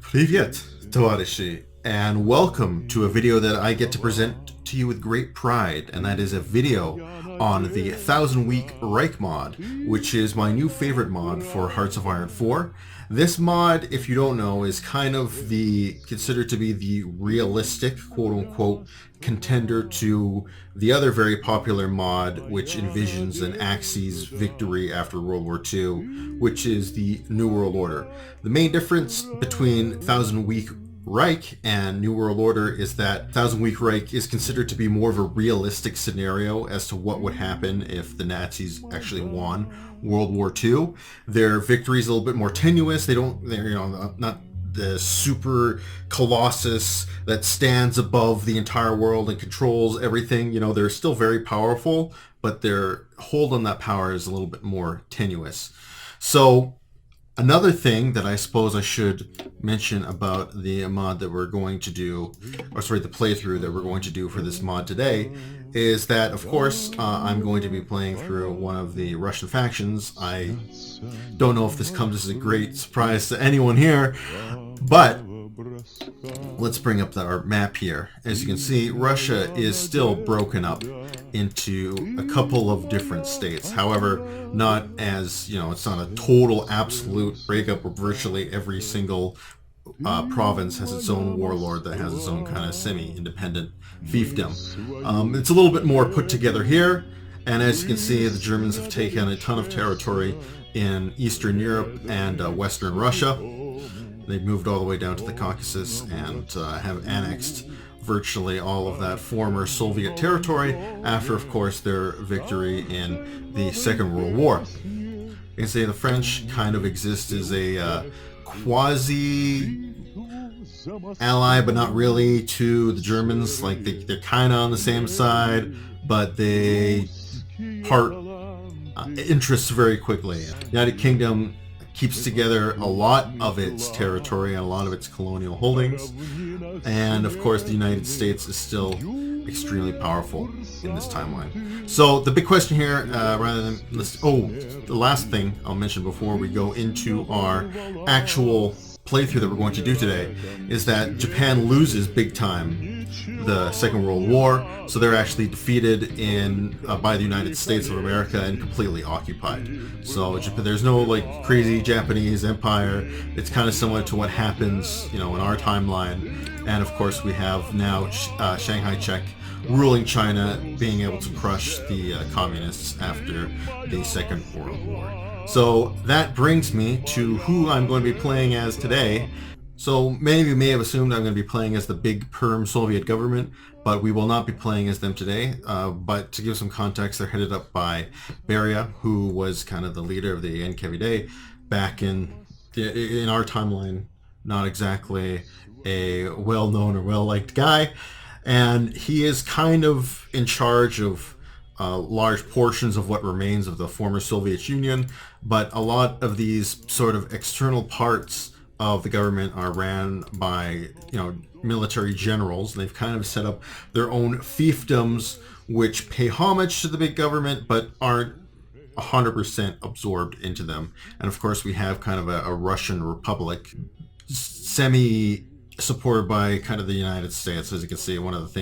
Привет, товарищи, and welcome to a video that I get to present to you with great pride, and that is a video on the Thousand Week Reich mod, which is my new favorite mod for Hearts of Iron 4. This mod, if you don't know, is kind of considered to be the realistic, quote-unquote, contender to the other very popular mod, which envisions an Axis victory after World War II, which is the New World Order. The main difference between Thousand Week Reich and New World Order is that Thousand Week Reich is considered to be more of a realistic scenario as to what would happen if the Nazis actually won World War II. Their victory is a little bit more tenuous. They're not the super colossus that stands above the entire world and controls everything. They're still very powerful, but their hold on that power is a little bit more tenuous. So another thing that I suppose I should mention about the mod that we're going to do, the playthrough that we're going to do for this mod today, is that, of course, I'm going to be playing through one of the Russian factions. I don't know if this comes as a great surprise to anyone here, but let's bring up our map here. As you can see, Russia is still broken up into a couple of different states. However, not as, it's not a total absolute breakup where virtually every single province has its own warlord that has its own kind of semi-independent fiefdom. It's a little bit more put together here, and as you can see, the Germans have taken a ton of territory in Eastern Europe and Western Russia. They've moved all the way down to the Caucasus and have annexed virtually all of that former Soviet territory after, of course, their victory in the Second World War. You can say the French kind of exist as a quasi ally, but not really, to the Germans. Like they're kind of on the same side, but they part interests very quickly. The United Kingdom keeps together a lot of its territory and a lot of its colonial holdings, and of course the United States is still extremely powerful in this timeline. So the big question here, the last thing I'll mention before we go into our actual playthrough that we're going to do today, is that Japan loses big time the Second World War, so they're actually defeated by the United States of America and completely occupied. So there's no crazy Japanese empire. It's kind of similar to what happens in our timeline. And of course we have now Shanghai Czech ruling China, being able to crush the communists after the Second World War. So that brings me to who I'm going to be playing as today. So many of you may have assumed I'm going to be playing as the big perm Soviet government, but we will not be playing as them today. But to give some context, they're headed up by Beria, who was kind of the leader of the NKVD back in our timeline. Not exactly a well-known or well-liked guy, and he is kind of in charge of large portions of what remains of the former Soviet Union, but a lot of these sort of external parts of the government are ran by military generals. They've kind of set up their own fiefdoms which pay homage to the big government but aren't 100% absorbed into them. And of course we have kind of a Russian republic semi supported by kind of the United States. As you can see, one of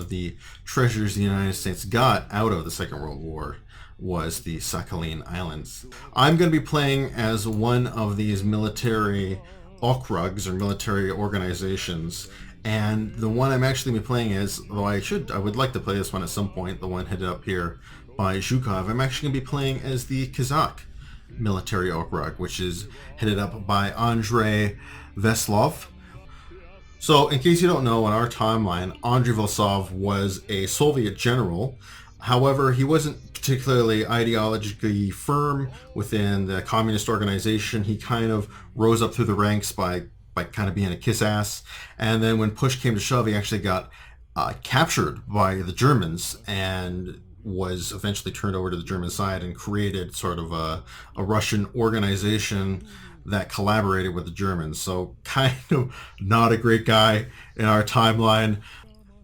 the treasures the United States got out of the Second World War was the Sakhalin Islands. I'm going to be playing as one of these military okrugs, or military organizations, and the one I'm actually going to be playing as, though I would like to play this one at some point, the one headed up here by Zhukov, I'm actually going to be playing as the Kazakh military okrug, which is headed up by Andrei Veslov. So, in case you don't know, in our timeline, Andrei Veslov was a Soviet general. However, he wasn't particularly ideologically firm within the communist organization. He kind of rose up through the ranks by kind of being a kiss-ass. And then when push came to shove, he actually got captured by the Germans and was eventually turned over to the German side and created sort of a Russian organization that collaborated with the Germans. So kind of not a great guy in our timeline.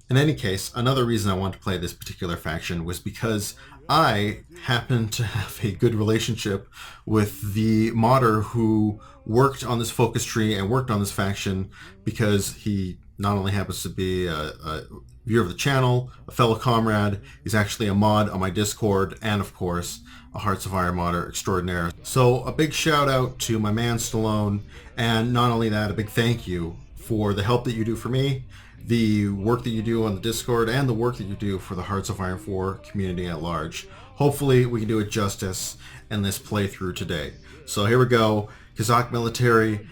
In any case, another reason I wanted to play this particular faction was because I happen to have a good relationship with the modder who worked on this focus tree and worked on this faction, because he not only happens to be a viewer of the channel, a fellow comrade, he's actually a mod on my Discord, and of course, a Hearts of Iron modder extraordinaire. So a big shout out to my man Stallone, and not only that, a big thank you for the help that you do for me, the work that you do on the Discord, and the work that you do for the Hearts of Iron 4 community at large. Hopefully we can do it justice in this playthrough today. So here we go. Kazakh military,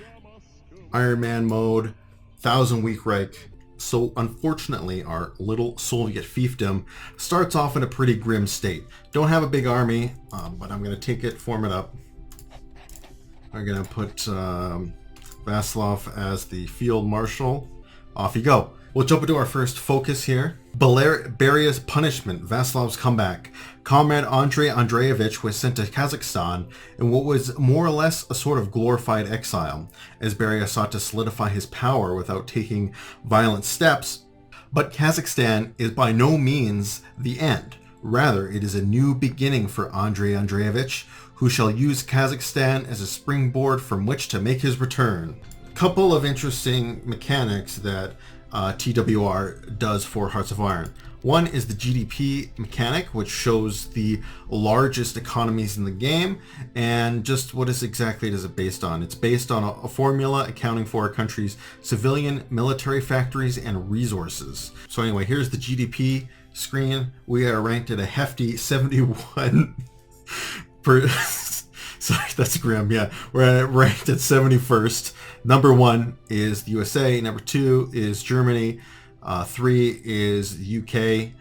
Iron Man mode, Thousand Week Reich. So unfortunately, our little Soviet fiefdom starts off in a pretty grim state. Don't have a big army, but I'm going to take it, form it up. I'm going to put Vasilov as the field marshal. Off you go. We'll jump into our first focus here. Beria's punishment, Vasilov's comeback. Comrade Andrei Andreevich was sent to Kazakhstan in what was more or less a sort of glorified exile, as Beria sought to solidify his power without taking violent steps. But Kazakhstan is by no means the end. Rather, it is a new beginning for Andrei Andreevich, who shall use Kazakhstan as a springboard from which to make his return. Couple of interesting mechanics that TWR does for Hearts of Iron. One is the GDP mechanic, which shows the largest economies in the game, and just what exactly is it based on? It's based on a formula accounting for a country's civilian, military factories, and resources. So anyway, here's the GDP screen. We are ranked at a hefty 71 per... Sorry, that's grim. Yeah, we're ranked at 71st. Number 1 is the USA. Number 2 is Germany. 3 is the UK.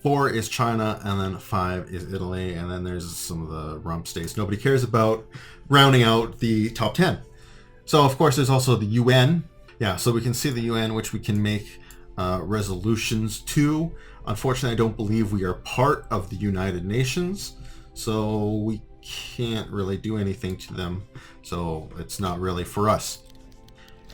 4 is China. And then 5 is Italy. And then there's some of the rump states nobody cares about, rounding out the top 10. So, of course, there's also the UN. Yeah, so we can see the UN, which we can make resolutions to. Unfortunately, I don't believe we are part of the United Nations. So we can't really do anything to them, so it's not really for us.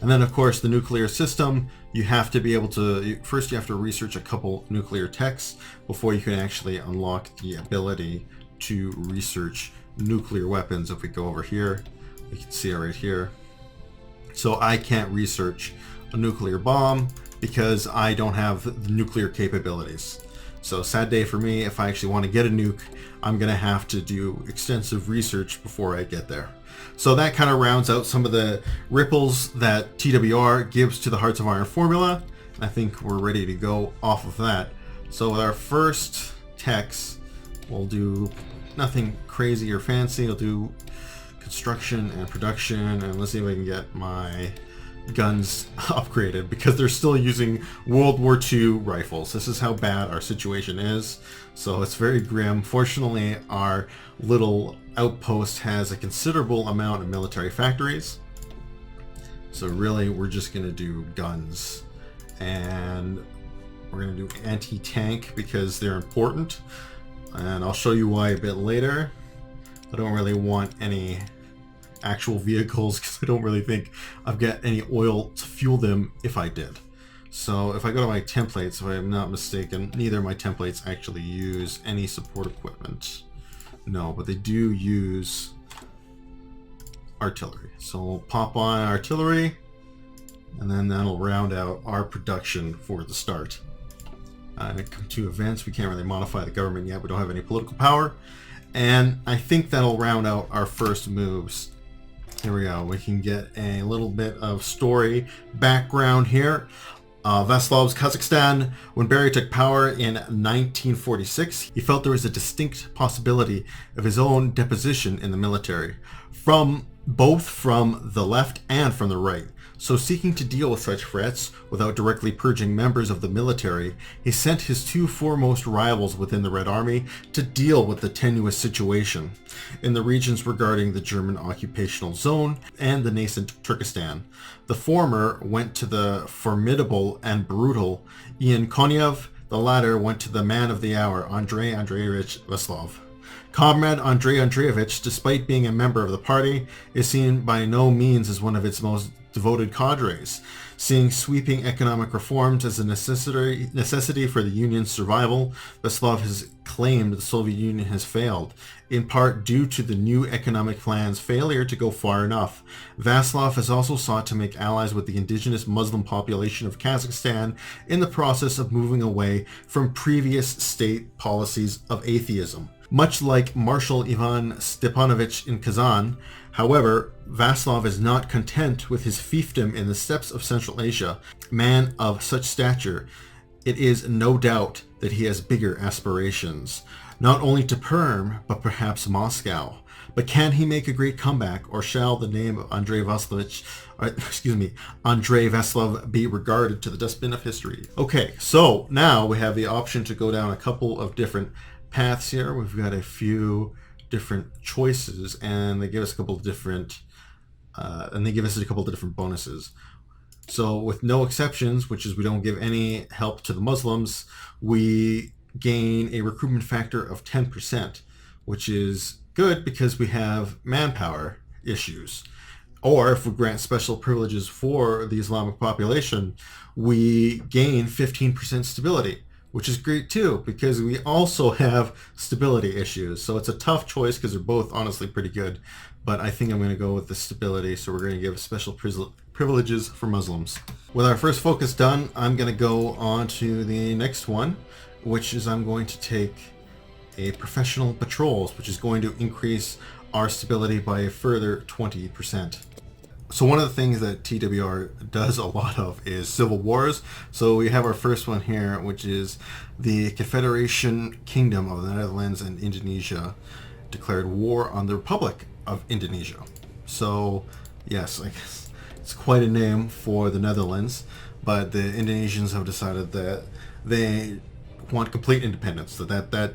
And then of course the nuclear system, you have to be able to, first you have to research a couple nuclear techs before you can actually unlock the ability to research nuclear weapons. If we go over here, we can see it right here. So I can't research a nuclear bomb because I don't have the nuclear capabilities. So sad day for me. If I actually want to get a nuke, I'm going to have to do extensive research before I get there. So that kind of rounds out some of the ripples that TWR gives to the Hearts of Iron formula. I think we're ready to go off of that. So with our first techs, we'll do nothing crazy or fancy. We'll do construction and production, and let's see if I can get my guns upgraded, because they're still using World War II rifles. This is how bad our situation is, so it's very grim. Fortunately, our little outpost has a considerable amount of military factories, so really we're just going to do guns, and we're going to do anti-tank because they're important, and I'll show you why a bit later. I don't really want any actual vehicles because I don't really think I've got any oil to fuel them if I did. So if I go to my templates, if I'm not mistaken, neither of my templates actually use any support equipment. No, but they do use artillery. So we'll pop on artillery, and then that'll round out our production for the start. Come to events, we can't really modify the government yet. We don't have any political power. And I think that'll round out our first moves. Here we go. We can get a little bit of story background here. Vasilov's Kazakhstan. When Beria took power in 1946, he felt there was a distinct possibility of his own deposition in the military, both from the left and from the right. So seeking to deal with such threats without directly purging members of the military, he sent his two foremost rivals within the Red Army to deal with the tenuous situation in the regions regarding the German occupational zone and the nascent Turkestan. The former went to the formidable and brutal Ian Konev. The latter went to the man of the hour, Andrei Andreevich Vasilov. Comrade Andrei Andreevich, despite being a member of the party, is seen by no means as one of its most devoted cadres, seeing sweeping economic reforms as a necessity for the Union's survival. Vaslov has claimed the Soviet Union has failed, in part due to the new economic plan's failure to go far enough. Vaslov has also sought to make allies with the indigenous Muslim population of Kazakhstan in the process of moving away from previous state policies of atheism. Much like Marshal Ivan Stepanovich in Kazan, however, Vaslov is not content with his fiefdom in the steppes of Central Asia. Man of such stature, it is no doubt that he has bigger aspirations, not only to Perm, but perhaps Moscow. But can he make a great comeback, or shall the name of Andrei Vaslov be regarded to the dustbin of history? Okay, so now we have the option to go down a couple of different paths here. We've got a few different choices, and they give us a couple of different bonuses. So with no exceptions, which is we don't give any help to the Muslims, we gain a recruitment factor of 10%, which is good because we have manpower issues. Or if we grant special privileges for the Islamic population, we gain 15% stability, which is great too, because we also have stability issues. So it's a tough choice because they're both honestly pretty good, but I think I'm going to go with the stability. So we're going to give special privileges for Muslims. With our first focus done, I'm going to go on to the next one, which is I'm going to take a professional patrols, which is going to increase our stability by a further 20%. So one of the things that TWR does a lot of is civil wars. So we have our first one here, which is the Confederation Kingdom of the Netherlands and Indonesia declared war on the Republic of Indonesia. So yes, I guess it's quite a name for the Netherlands, but the Indonesians have decided that they want complete independence, that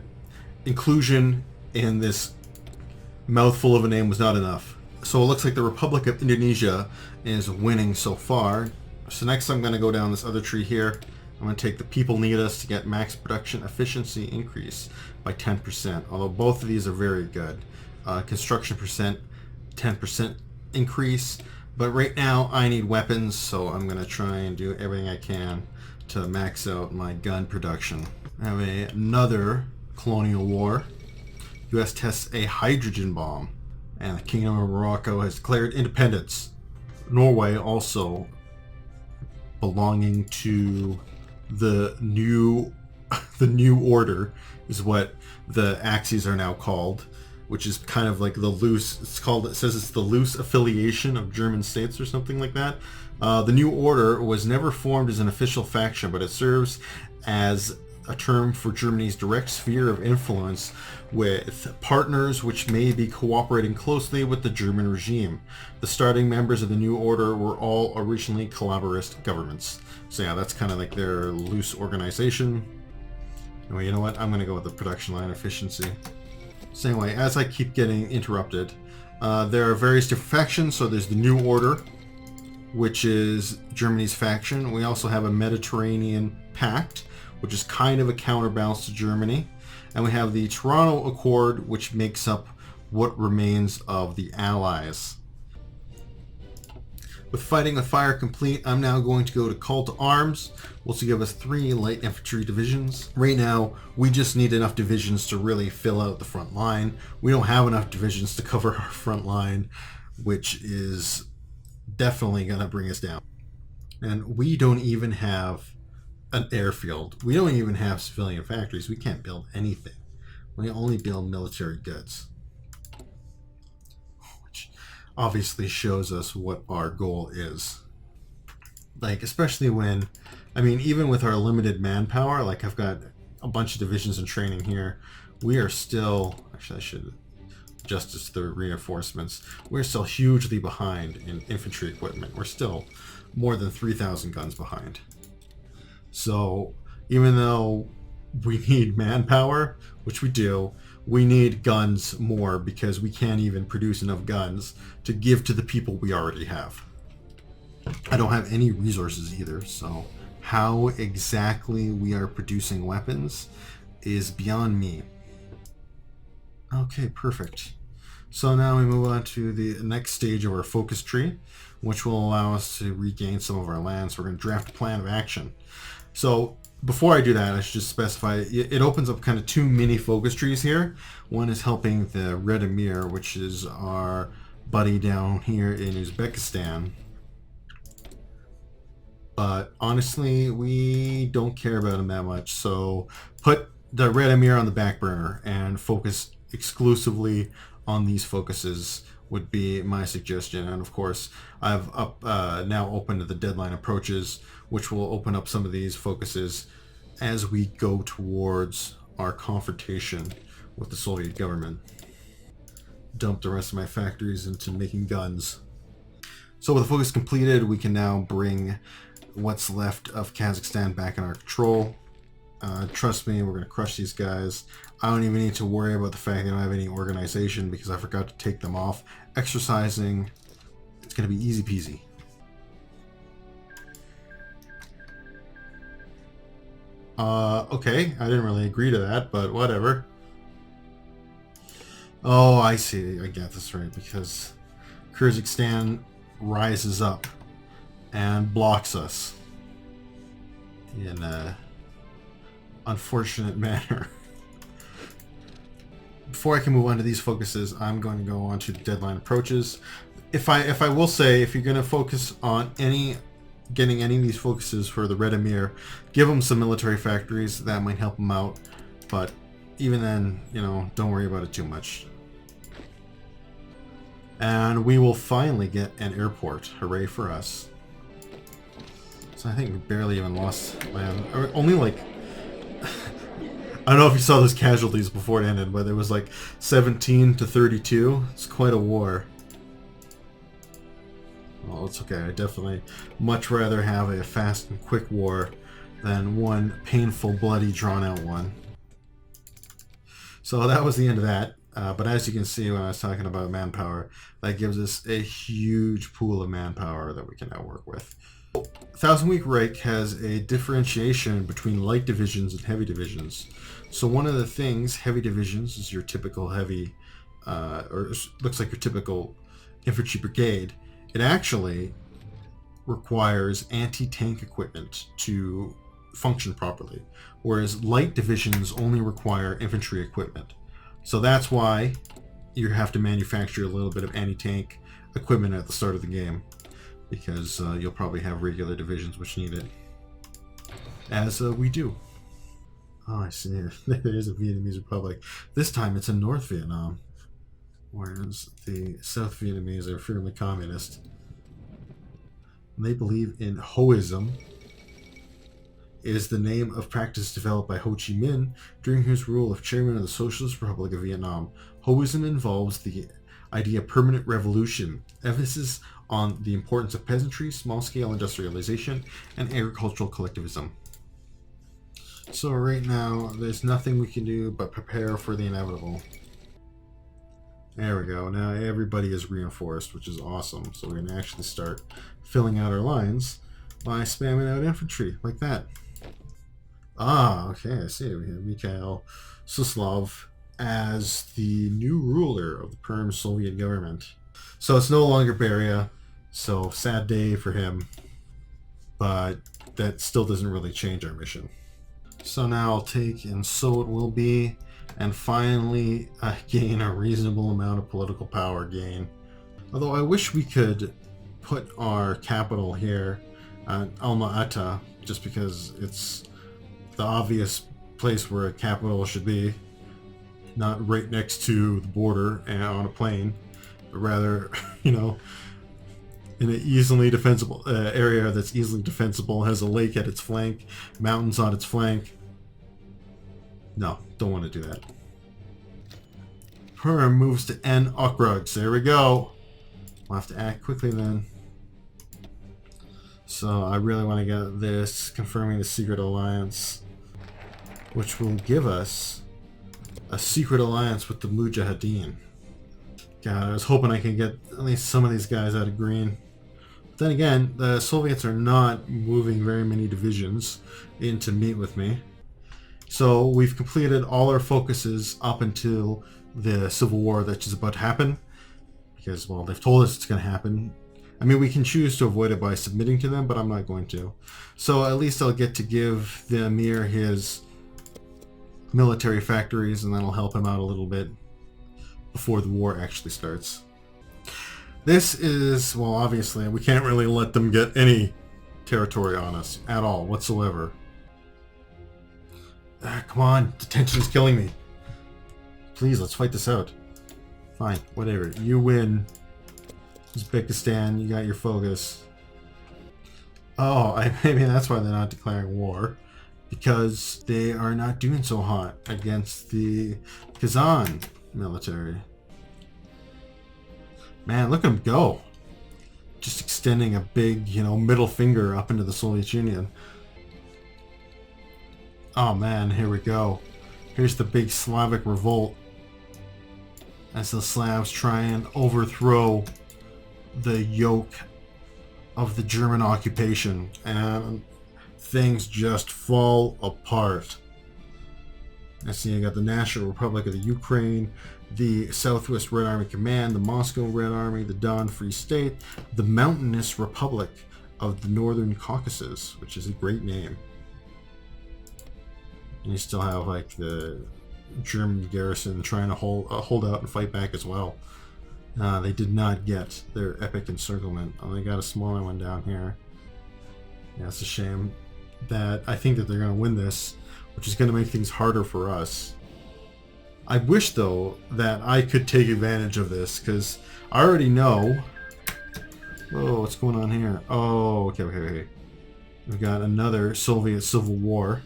inclusion in this mouthful of a name was not enough. So it looks like the Republic of Indonesia is winning so far. So next I'm going to go down this other tree here. I'm going to take the people need us to get max production efficiency increase by 10%, although both of these are very good. Construction percent, 10% increase, but right now I need weapons, so I'm going to try and do everything I can to max out my gun production. I have another colonial war. US tests a hydrogen bomb, and the Kingdom of Morocco has declared independence. Norway also belonging to the new order is what the Axis are now called, which is kind of like the loose, it says it's the loose affiliation of German states or something like that. The new order was never formed as an official faction, but it serves as a term for Germany's direct sphere of influence with partners which may be cooperating closely with the German regime. The starting members of the new order were all originally collaborationist governments. So yeah, that's kind of like their loose organization. Anyway, you know what? I'm going to go with the production line efficiency. So anyway, as I keep getting interrupted, there are various different factions. So there's the New Order, which is Germany's faction. We also have a Mediterranean Pact, which is kind of a counterbalance to Germany. And we have the Toronto Accord, which makes up what remains of the Allies. With fighting with fire complete, I'm now going to go to call to arms, which will give us 3 light infantry divisions. Right now, we just need enough divisions to really fill out the front line. We don't have enough divisions to cover our front line, which is definitely going to bring us down. And we don't even have an airfield. We don't even have civilian factories. We can't build anything. We only build military goods, which obviously shows us what our goal is. Like, especially when, I mean, even with our limited manpower, like I've got a bunch of divisions in training here, we are still, actually I should adjust this to the reinforcements, we're still hugely behind in infantry equipment. We're still more than 3,000 guns behind. So even though we need manpower, which we do, we need guns more because we can't even produce enough guns to give to the people we already have. I don't have any resources either, so how exactly we are producing weapons is beyond me. Okay, perfect. So now we move on to the next stage of our focus tree, which will allow us to regain some of our lands. We're going to draft a plan of action. So before I do that, I should just specify it opens up kind of two mini focus trees here. One is helping the Red Emir, which is our buddy down here in Uzbekistan. But honestly, we don't care about him that much. So put the Red Emir on the back burner and focus exclusively on these focuses would be my suggestion. And of course, I've now opened the deadline approaches, which will open up some of these focuses as we go towards our confrontation with the Soviet government. Dump the rest of my factories into making guns. So with the focus completed, we can now bring what's left of Kazakhstan back in our control. Trust me, we're going to crush these guys. I don't even need to worry about the fact that I don't have any organization because I forgot to take them off. Exercising, it's going to be easy peasy. Okay, I didn't really agree to that, but whatever. Oh, I see. I get this right, because Kazakhstan rises up and blocks us in a unfortunate manner. Before I can move on to these focuses, I'm going to go on to the deadline approaches. If I will say, if you're going to focus on getting any of these focuses for the Red Emir, give them some military factories. That might help them out. But even then, you know, don't worry about it too much. And we will finally get an airport. Hooray for us. So I think we barely even lost land. Or only like... I don't know if you saw those casualties before it ended, but it was like 17 to 32. It's quite a war. Well, it's okay. I definitely much rather have a fast and quick war than one painful, bloody, drawn-out one. So that was the end of that. But as you can see when I was talking about manpower, that gives us a huge pool of manpower that we can now work with. Thousand Week Reich has a differentiation between light divisions and heavy divisions. So one of the things, heavy divisions is your typical heavy, or looks like your typical infantry brigade. It actually requires anti-tank equipment to function properly, whereas light divisions only require infantry equipment. So that's why you have to manufacture a little bit of anti-tank equipment at the start of the game, because you'll probably have regular divisions which need it, as we do. Oh, I see. There is a Vietnamese Republic. This time it's in North Vietnam, whereas the South Vietnamese are fairly communist. They believe in Hoism. It is the name of practice developed by Ho Chi Minh during his rule as chairman of the Socialist Republic of Vietnam. Hoism involves the idea of permanent revolution, emphasis on the importance of peasantry, small-scale industrialization, and agricultural collectivism. So right now, there's nothing we can do but prepare for the inevitable. There we go. Now everybody is reinforced, which is awesome. So we're going to actually start filling out our lines by spamming out infantry, like that. Ah, okay, I see. We have Mikhail Suslov as the new ruler of the Perm Soviet government. So it's no longer Beria, so sad day for him. But that still doesn't really change our mission. So now I'll take, and so it will be, and finally gain a reasonable amount of political power gain. Although I wish we could put our capital here, Alma-Ata, just because it's the obvious place where a capital should be, not right next to the border and on a plain, but rather, you know, in an easily defensible area that's easily defensible, has a lake at its flank, mountains on its flank. No, don't want to do that. Perm moves to N Okrugs. There we go. We'll have to act quickly then. So I really want to get this, confirming the secret alliance, which will give us a secret alliance with the Mujahideen. God, I was hoping I could get at least some of these guys out of green. But then again, the Soviets are not moving very many divisions in to meet with me. So we've completed all our focuses up until the civil war that is about to happen, because, well, they've told us it's going to happen. I mean, we can choose to avoid it by submitting to them, but I'm not going to. So at least I'll get to give the Emir his military factories, and that'll help him out a little bit before the war actually starts. This is, well, obviously, we can't really let them get any territory on us at all, whatsoever. Come on, the tension is killing me. Please, let's fight this out. Fine, whatever. You win. Uzbekistan, you got your focus. Oh, maybe that's why they're not declaring war. Because they are not doing so hot against the Kazan military. Man, look at them go. Just extending a big, middle finger up into the Soviet Union. Oh man, here we go. Here's the big Slavic revolt. As the Slavs try and overthrow the yoke of the German occupation. And things just fall apart. I see you got the National Republic of the Ukraine, the Southwest Red Army Command, the Moscow Red Army, the Don Free State, the Mountainous Republic of the Northern Caucasus, which is a great name. And you still have like the German garrison trying to hold out and fight back as well. They did not get their epic encirclement. Oh, they got a smaller one down here. Yeah, it's a shame that I think that they're going to win this, which is going to make things harder for us. I wish, though, that I could take advantage of this, because I already know... Whoa, what's going on here? Oh, okay. We've got another Soviet Civil War.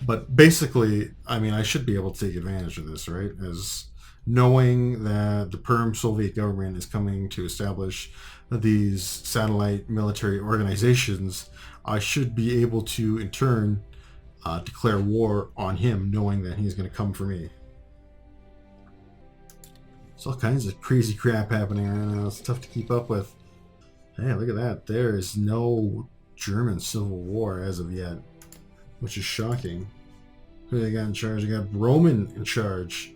But basically, I mean, I should be able to take advantage of this, right? As knowing that the Perm Soviet government is coming to establish these satellite military organizations, I should be able to, in turn, declare war on him, knowing that he's going to come for me. There's all kinds of crazy crap happening right now. It's tough to keep up with. Hey, look at that. There is no German Civil War as of yet, which is shocking. Who do they got in charge? They got Roman in charge.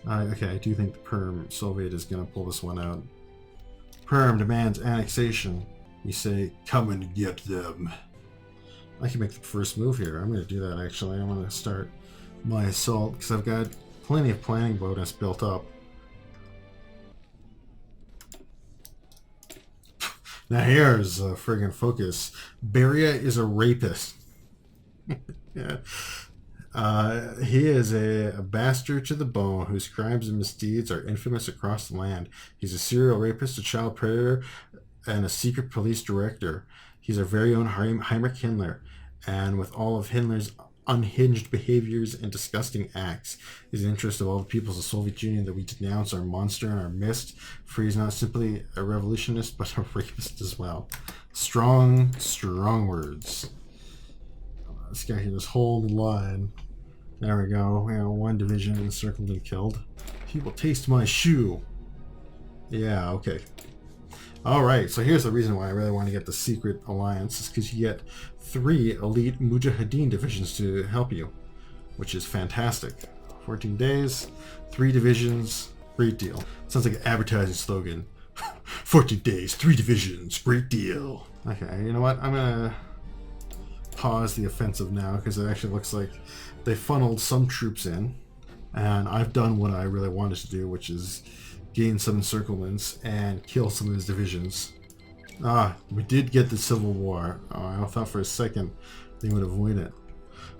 Okay, I do think the Perm Soviet is going to pull this one out. Perm demands annexation. You say, come and get them. I can make the first move here. I'm going to do that, actually. I'm going to start my assault, because I've got plenty of planning bonus built up. Now here's a friggin' focus. Beria is a rapist. Yeah. He is a bastard to the bone whose crimes and misdeeds are infamous across the land. He's a serial rapist, a child predator, and a secret police director. He's our very own Heinrich Himmler, and with all of Himmler's unhinged behaviors and disgusting acts, his interest of all the peoples of the Soviet Union that we denounce are monster and are missed, for he's not simply a revolutionist, but a rapist as well. Strong words. This guy can just hold the line. There we go. We have one division encircled and killed. He will taste my shoe. Yeah, okay. Alright, so here's the reason why I really want to get the secret alliance, is because you get 3 elite Mujahideen divisions to help you, which is fantastic. 14 days, 3 divisions, great deal. Sounds like an advertising slogan. 14 days, 3 divisions, great deal. Okay, you know what? I'm gonna pause the offensive now, because it actually looks like they funneled some troops in, and I've done what I really wanted to do, which is gain some encirclements and kill some of his divisions. We did get the Civil War. I thought for a second they would avoid it.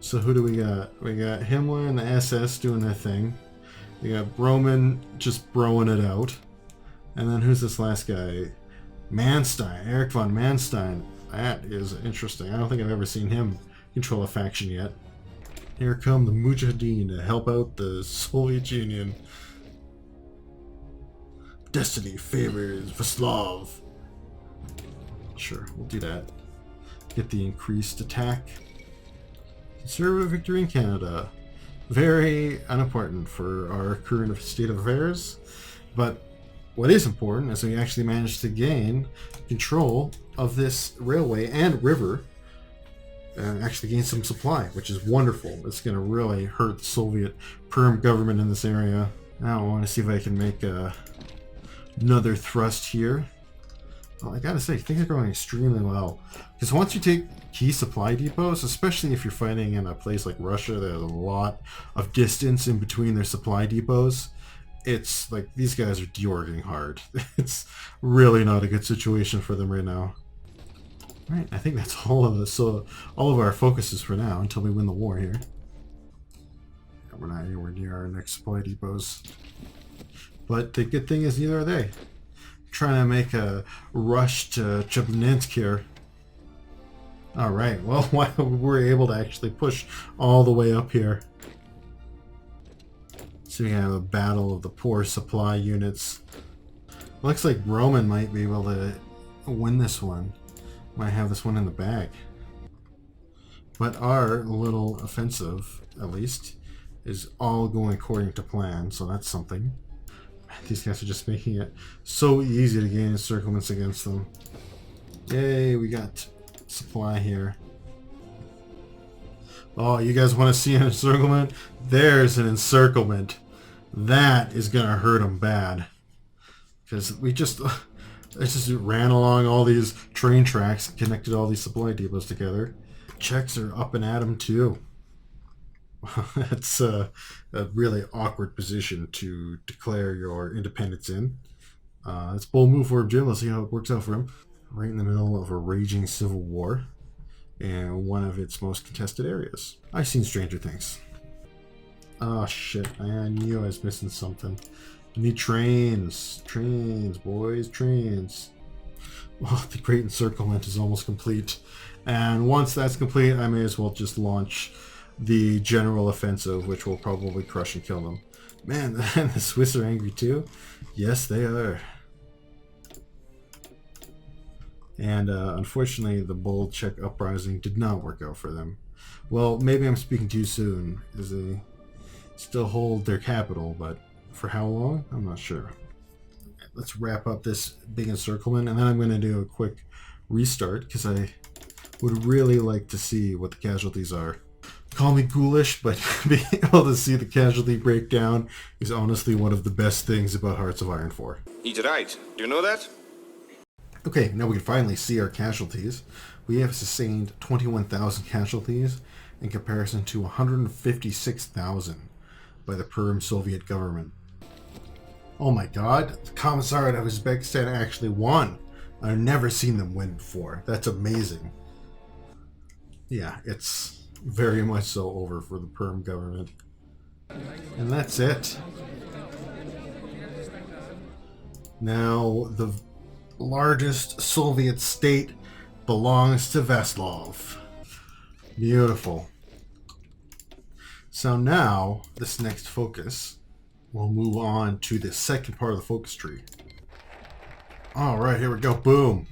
So who do we got? We got Himmler and the SS doing their thing. We got Broman just broing it out. And then who's this last guy? Manstein, Erich von Manstein. That is interesting. I don't think I've ever seen him control a faction yet. Here come the Mujahideen to help out the Soviet Union. Destiny favors Vaslav. Sure, we'll do that. Get the increased attack. Conservative victory in Canada. Very unimportant for our current state of affairs. But what is important is we actually managed to gain control of this railway and river actually gain some supply, which is wonderful. It's going to really hurt the Soviet Perm government in this area. Now I want to see if I can make another thrust here. Well, I gotta say, things are going extremely well. Because once you take key supply depots, especially if you're fighting in a place like Russia, there's a lot of distance in between their supply depots. It's like these guys are deorging hard. It's really not a good situation for them right now. Right, I think that's all of us. So all of our focuses for now until we win the war here. We're not anywhere near our next supply depots. But the good thing is neither are they. Trying to make a rush to Chelyabinsk here. Alright, well, we're able to actually push all the way up here. So we have a battle of the poor supply units. Looks like Roman might be able to win this one. Might have this one in the bag. But our little offensive, at least, is all going according to plan, so that's something. These guys are just making it so easy to gain encirclements against them. Yay, we got supply here. Oh, you guys want to see an encirclement? There's an encirclement. That is going to hurt them bad. Because we just ran along all these train tracks and connected all these supply depots together. Czechs are up and at them too. That's a really awkward position to declare your independence in. It's a bold move for him, Jim. Let's see how it works out for him. Right in the middle of a raging civil war and one of its most contested areas. I've seen stranger things. Oh shit, I knew I was missing something. I need trains. Trains, boys, trains. Well, the Great Encirclement is almost complete. And once that's complete, I may as well just launch the general offensive, which will probably crush and kill them. Man, the Swiss are angry too. Yes, they are. And unfortunately, the bold Czech uprising did not work out for them. Well, maybe I'm speaking too soon, as they still hold their capital, but for how long? I'm not sure. Let's wrap up this big encirclement, and then I'm going to do a quick restart, because I would really like to see what the casualties are. Call me ghoulish, but being able to see the casualty breakdown is honestly one of the best things about Hearts of Iron 4. He's right. Do you know that? Okay, now we can finally see our casualties. We have sustained 21,000 casualties in comparison to 156,000 by the Perm Soviet government. Oh my god, the Commissariat of Uzbekistan actually won. I've never seen them win before. That's amazing. Yeah, it's very much so over for the Perm government. And that's it. Now, the largest Soviet state belongs to Veslov. Beautiful. So now, this next focus, we'll move on to the second part of the focus tree. Alright, here we go. Boom.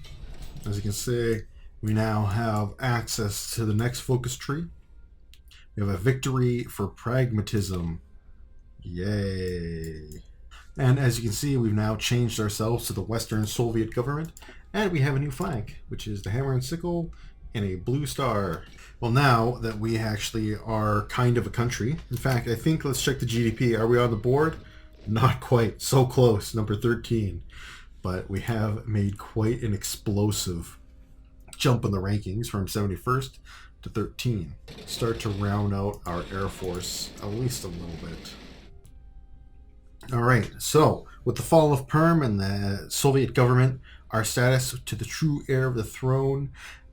As you can see, we now have access to the next focus tree. We have a victory for pragmatism. Yay. And as you can see, we've now changed ourselves to the Western Soviet government, and we have a new flag, which is the hammer and sickle and a blue star. Well, now that we actually are kind of a country, in fact, I think let's check the GDP. Are we on the board? Not quite. So close, number 13. But we have made quite an explosive jump in the rankings from 71st to 13. Start to round out our Air Force at least a little bit. Alright, so with the fall of Perm and the Soviet government, our status to the true heir of the throne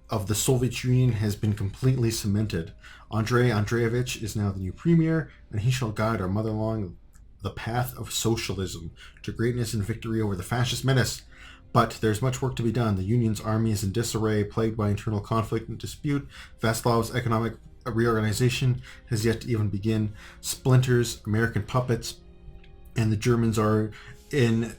of the Soviet Union has been completely cemented. Andrei Andreevich is now the new premier, and he shall guide our mother along the path of socialism to greatness and victory over the fascist menace. But there's much work to be done. The Union's army is in disarray, plagued by internal conflict and dispute. Vaslov's economic reorganization has yet to even begin. Splinters, American puppets, and the Germans are in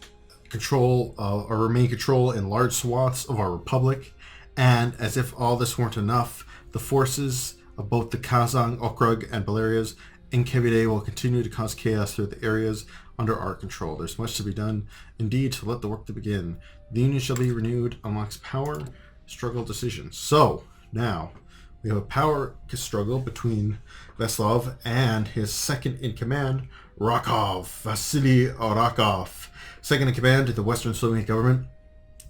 control, or remain control in large swaths of our republic. And as if all this weren't enough, the forces of both the Kazan, Okrug, and Beleria's NKVD will continue to cause chaos through the areas under our control. There's much to be done. Indeed, to let the work to begin. The Union shall be renewed amongst power, struggle, decisions. So, now, we We have a power struggle between Veslov and his second in command, Vasily Rakov. Second in command to the Western Soviet government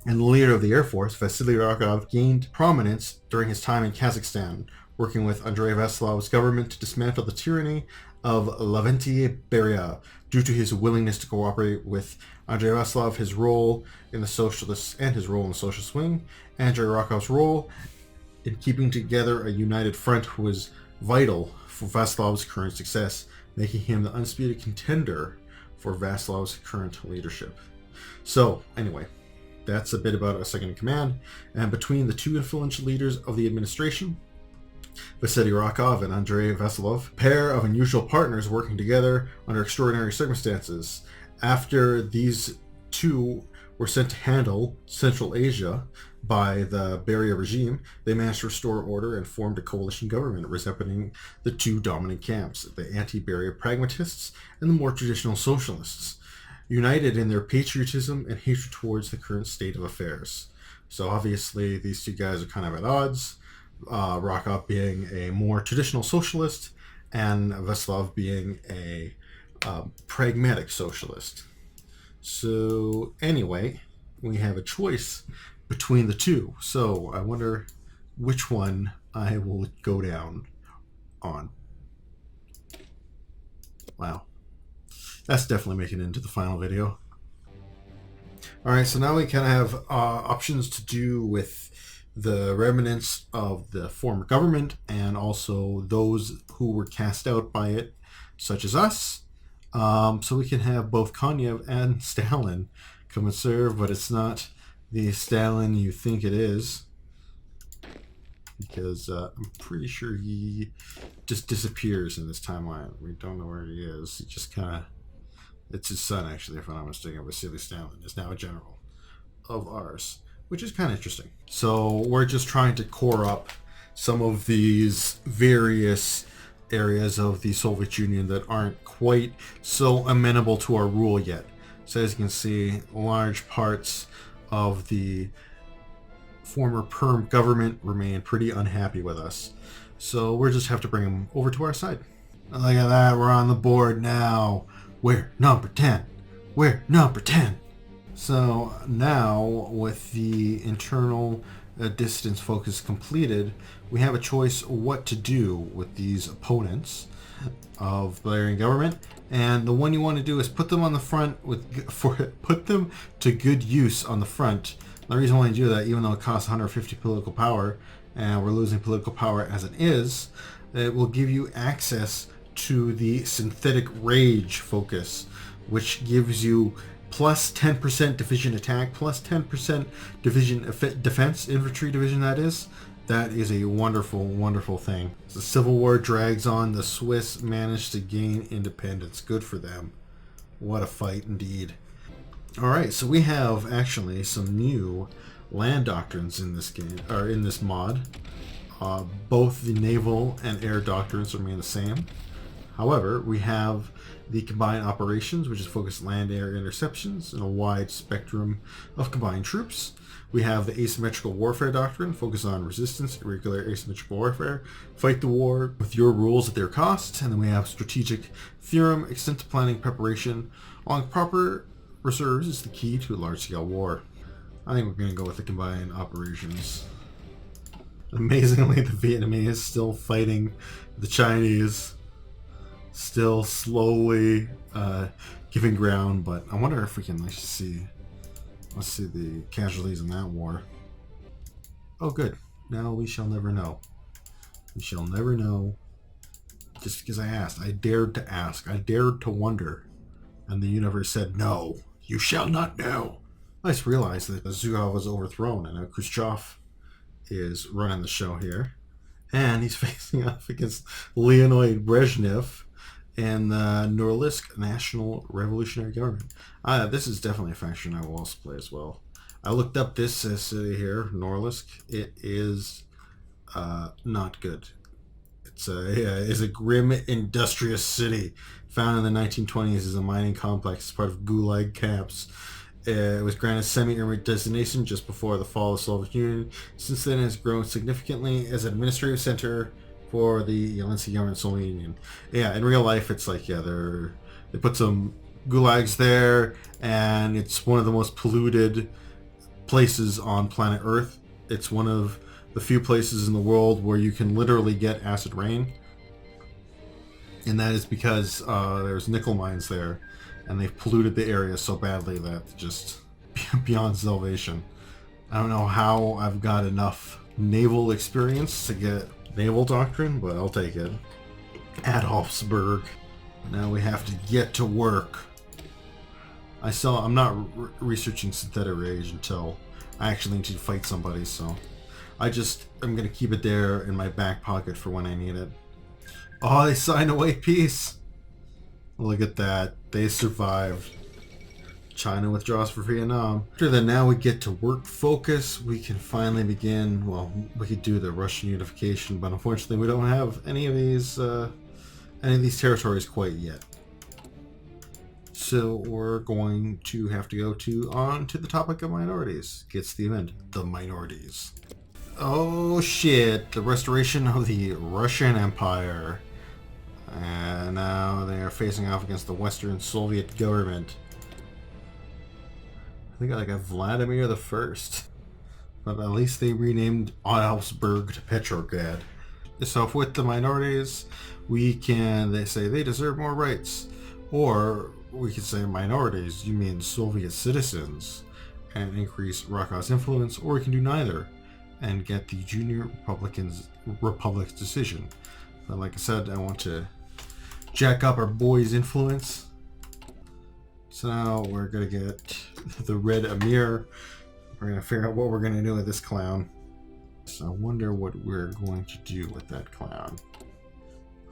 and the leader of the Air Force, Vasily Rakov gained prominence during his time in Kazakhstan, working with Andrei Veslov's government to dismantle the tyranny of Lavrentiy Beria. Due to his willingness to cooperate with Andrei Veslov, his role in the socialists and his role in the socialist wing, Andrei Rakov's role in keeping together a united front was vital for Veslov's current success, making him the undisputed contender for Veslov's current leadership. So, anyway, that's a bit about a second in command. And between the two influential leaders of the administration, Vasily Rakov and Andrei Veslov, a pair of unusual partners working together under extraordinary circumstances. After these two were sent to handle Central Asia by the Beria regime, they managed to restore order and formed a coalition government representing the two dominant camps, the anti-Beria pragmatists and the more traditional socialists, united in their patriotism and hatred towards the current state of affairs. So obviously these two guys are kind of at odds, Rakov being a more traditional socialist and Veslov being a pragmatic socialist. So anyway, we have a choice between the two. So I wonder which one I will go down on. Wow. That's definitely making it into the final video. Alright, so now we kind of have options to do with the remnants of the former government and also those who were cast out by it, such as us. So we can have both Konev and Stalin come and serve, but it's not the Stalin you think it is, because I'm pretty sure he just disappears in this timeline. We don't know where he is. He just kind of, it's his son actually, if I'm not mistaken. Vasily Stalin is now a general of ours, which is kind of interesting. So we're just trying to core up some of these various areas of the Soviet Union that aren't quite so amenable to our rule yet. So as you can see, large parts of the former Perm government remain pretty unhappy with us. So we'll just have to bring them over to our side. Look at that, we're on the board now. We're number 10. We're number 10. So now, with the internal distance focus completed, we have a choice what to do with these opponents of Bavarian government. And the one you want to do is put them on the front put them to good use on the front. The reason why you do that, even though it costs 150 political power, and we're losing political power as it is, it will give you access to the synthetic rage focus, which gives you plus 10% division attack, plus 10% division defense, infantry division that is. That is a wonderful, wonderful thing. The Civil War drags on. The Swiss managed to gain independence. Good for them. What a fight indeed. Alright, so we have actually some new land doctrines in this game, or in this mod. Both the naval and air doctrines remain the same. However, we have the combined operations, which is focused land-air interceptions and a wide spectrum of combined troops. We have the asymmetrical warfare doctrine, focused on resistance, irregular asymmetrical warfare, fight the war with your rules at their cost. And then we have strategic theorem, extensive planning preparation. Along proper reserves is the key to a large-scale war. I think we're going to go with the combined operations. Amazingly, the Vietnamese is still fighting the Chinese. Still slowly giving ground, but I wonder if we can actually see. Let's see the casualties in that war. Oh, good. Now we shall never know. We shall never know. Just because I asked. I dared to ask. I dared to wonder. And the universe said, no, you shall not know. I just realized that Zhukov was overthrown, and now Khrushchev is running the show here. And he's facing off against Leonid Brezhnev and the Norilsk National Revolutionary Government. This is definitely a faction I will also play as well. I looked up this city here, Norilsk. It is not good. It's a grim, industrious city found in the 1920s as a mining complex as part of Gulag camps. It was granted semi-permanent designation just before the fall of the Soviet Union. Since then, it has grown significantly as an administrative center for the USSR government Soviet Union. Yeah, in real life, it's like, yeah, they put some gulags there, and it's one of the most polluted places on planet Earth. It's one of the few places in the world where you can literally get acid rain, and that is because there's nickel mines there, and they've polluted the area so badly that just beyond salvation. I don't know how I've got enough naval experience to get naval doctrine, but I'll take it. Adolfsberg. Now we have to get to work. I'm not researching synthetic rage until I actually need to fight somebody, so I'm gonna keep it there in my back pocket for when I need it. Oh, they signed away peace. Look at that. They survived. China withdraws for Vietnam. After that, now we get to work focus. We can finally begin. Well, we could do the Russian unification, but unfortunately, we don't have any of these territories quite yet. So we're going to have to go on to the topic of minorities. Gets the event, the minorities. Oh shit! The restoration of the Russian Empire. And now they are facing off against the Western Soviet government. I think I got Vladimir the First, but at least they renamed Adolfsberg to Petrograd. So with the minorities, they say they deserve more rights, or we could say minorities, you mean Soviet citizens, and increase Rokov's influence, or we can do neither and get the junior republic's decision. But like I said, I want to jack up our boys' influence. So now we're going to get the Red Emir. We're going to figure out what we're going to do with this clown. So I wonder what we're going to do with that clown.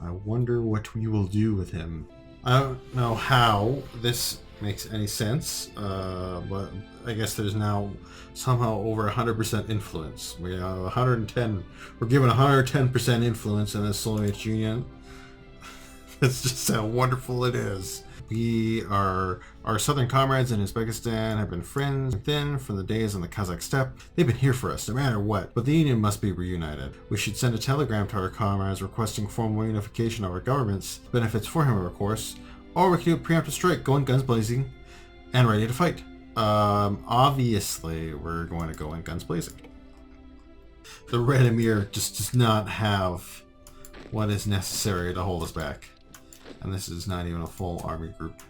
I wonder what we will do with him. I don't know how this makes any sense, but I guess there's now somehow over 100% influence. We have 110. We're given 110% influence in the Soviet Union. That's just how wonderful it is. Our southern comrades in Uzbekistan have been friends from the days on the Kazakh steppe. They've been here for us, no matter what. But the Union must be reunited. We should send a telegram to our comrades requesting formal unification of our governments. Benefits for him, of course. Or we can do a preemptive strike, going guns blazing, and ready to fight. Obviously, we're going to go in guns blazing. The Red Emir just does not have what is necessary to hold us back. And this is not even a full army group.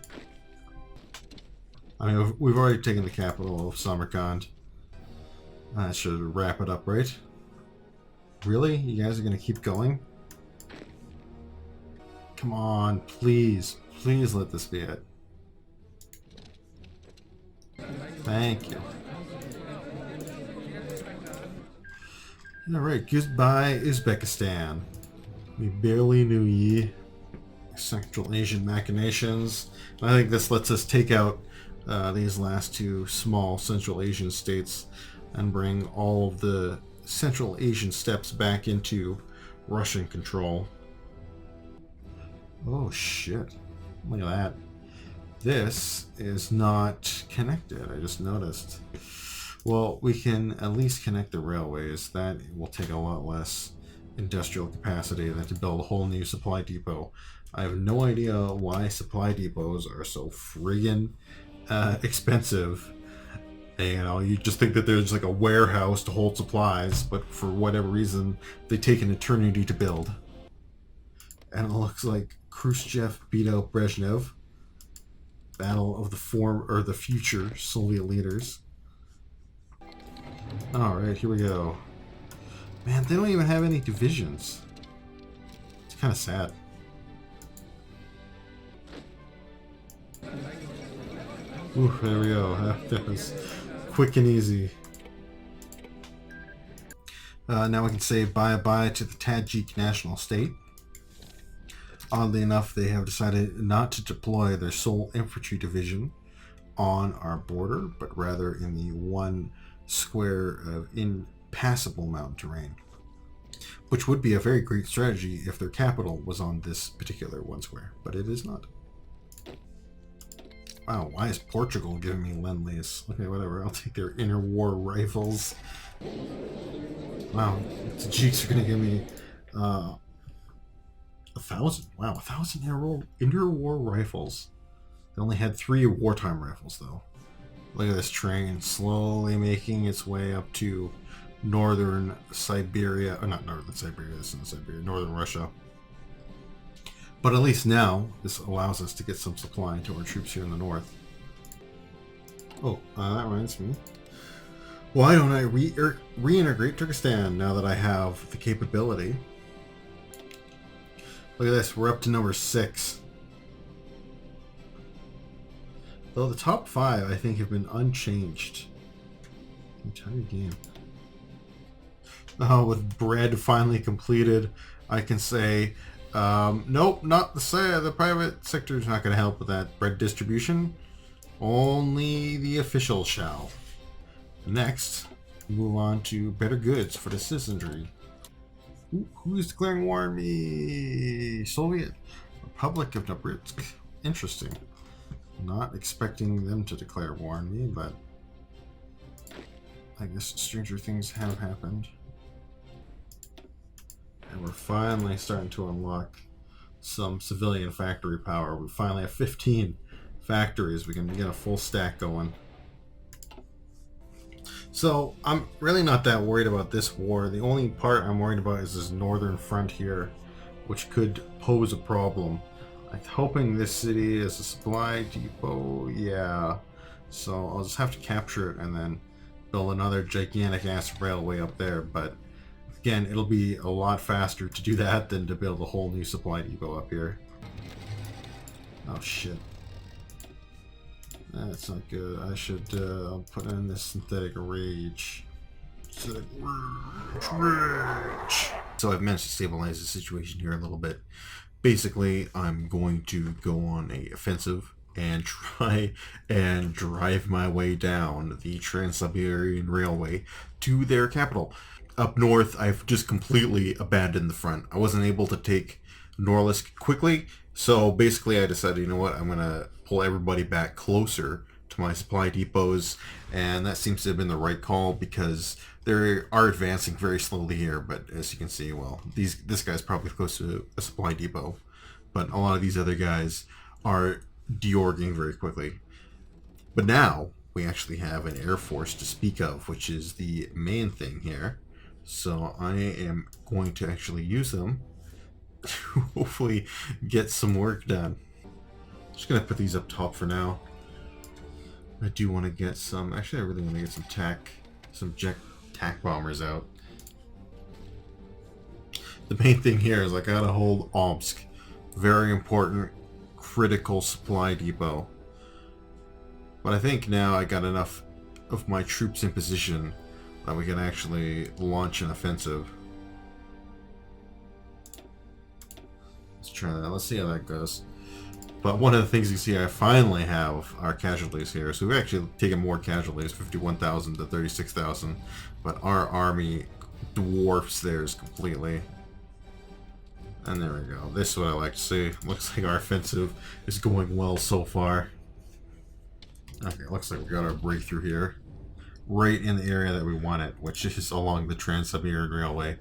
I mean, we've already taken the capital of Samarkand. That should wrap it up, right? Really? You guys are going to keep going? Come on, please. Please let this be it. Thank you. Alright, goodbye Uzbekistan. We barely knew ye. Central Asian machinations. I think this lets us take out these last two small Central Asian states and bring all of the Central Asian steppes back into Russian control. Oh shit. Look at that. This is not connected, I just noticed. Well, we can at least connect the railways. That will take a lot less industrial capacity than to build a whole new supply depot. I have no idea why supply depots are so friggin' expensive. And, you know, you just think that there's like a warehouse to hold supplies, but for whatever reason, they take an eternity to build. And it looks like Khrushchev beat out Brezhnev. Battle of the future Soviet leaders. Alright, here we go. Man, they don't even have any divisions. It's kind of sad. Ooh, there we go. That was quick and easy. Now we can say bye-bye to the Tajik national state. Oddly enough, they have decided not to deploy their sole infantry division on our border, but rather in the one square of impassable mountain terrain, which would be a very great strategy if their capital was on this particular one square, but it is not. Wow, why is Portugal giving me Lend-Lease? Okay, whatever. I'll take their interwar rifles. Wow, the Tajiks are gonna give me 1,000. Wow, 1,000 interwar rifles. They only had 3 wartime rifles, though. Look at this train slowly making its way up to northern Siberia. Or not northern Siberia, this isn't Siberia, northern Russia. But at least now, this allows us to get some supply to our troops here in the north. Oh, that reminds me. Why don't I reintegrate Turkestan now that I have the capability? Look at this, we're up to number 6. Though the top 5, I think, have been unchanged. Entire game. Oh, with bread finally completed, I can say, nope, not the private sector is not going to help with that bread distribution. Only the official shall. Next, move on to better goods for the citizenry. Who's declaring war on me? Soviet Republic of Nobritsk. Interesting. Not expecting them to declare war on me, but I guess stranger things have happened. And we're finally starting to unlock some civilian factory power. We finally have 15 factories. We can get a full stack going. So I'm really not that worried about this war. The only part I'm worried about is this northern front here, which could pose a problem. I'm hoping this city is a supply depot. Yeah. So I'll just have to capture it and then build another gigantic ass railway up there. But again, it'll be a lot faster to do that than to build a whole new supply depot up here. Oh shit. That's not good. I should put in this synthetic rage. So I've managed to stabilize the situation here a little bit. Basically, I'm going to go on a offensive and try and drive my way down the Trans-Siberian Railway to their capital. Up north, I've just completely abandoned the front. I wasn't able to take Norilsk quickly, so basically I decided, you know what, I'm going to pull everybody back closer to my supply depots, and that seems to have been the right call because they are advancing very slowly here, but as you can see, well, this guy's probably close to a supply depot, but a lot of these other guys are deorging very quickly. But now we actually have an air force to speak of, which is the main thing here. So I am going to actually use them to hopefully get some work done. Just gonna put these up top for now. I do want to get some. Actually, I really want to get some TAC bombers out. The main thing here is I gotta hold Omsk, very important, critical supply depot. But I think now I got enough of my troops in position that we can actually launch an offensive. Let's try that. Let's see how that goes. But one of the things you see, I finally have our casualties here. So we've actually taken more casualties, 51,000 to 36,000. But our army dwarfs theirs completely. And there we go. This is what I like to see. Looks like our offensive is going well so far. Okay, looks like we got our breakthrough here. Right in the area that we want it, which is along the Trans-Siberian Railway.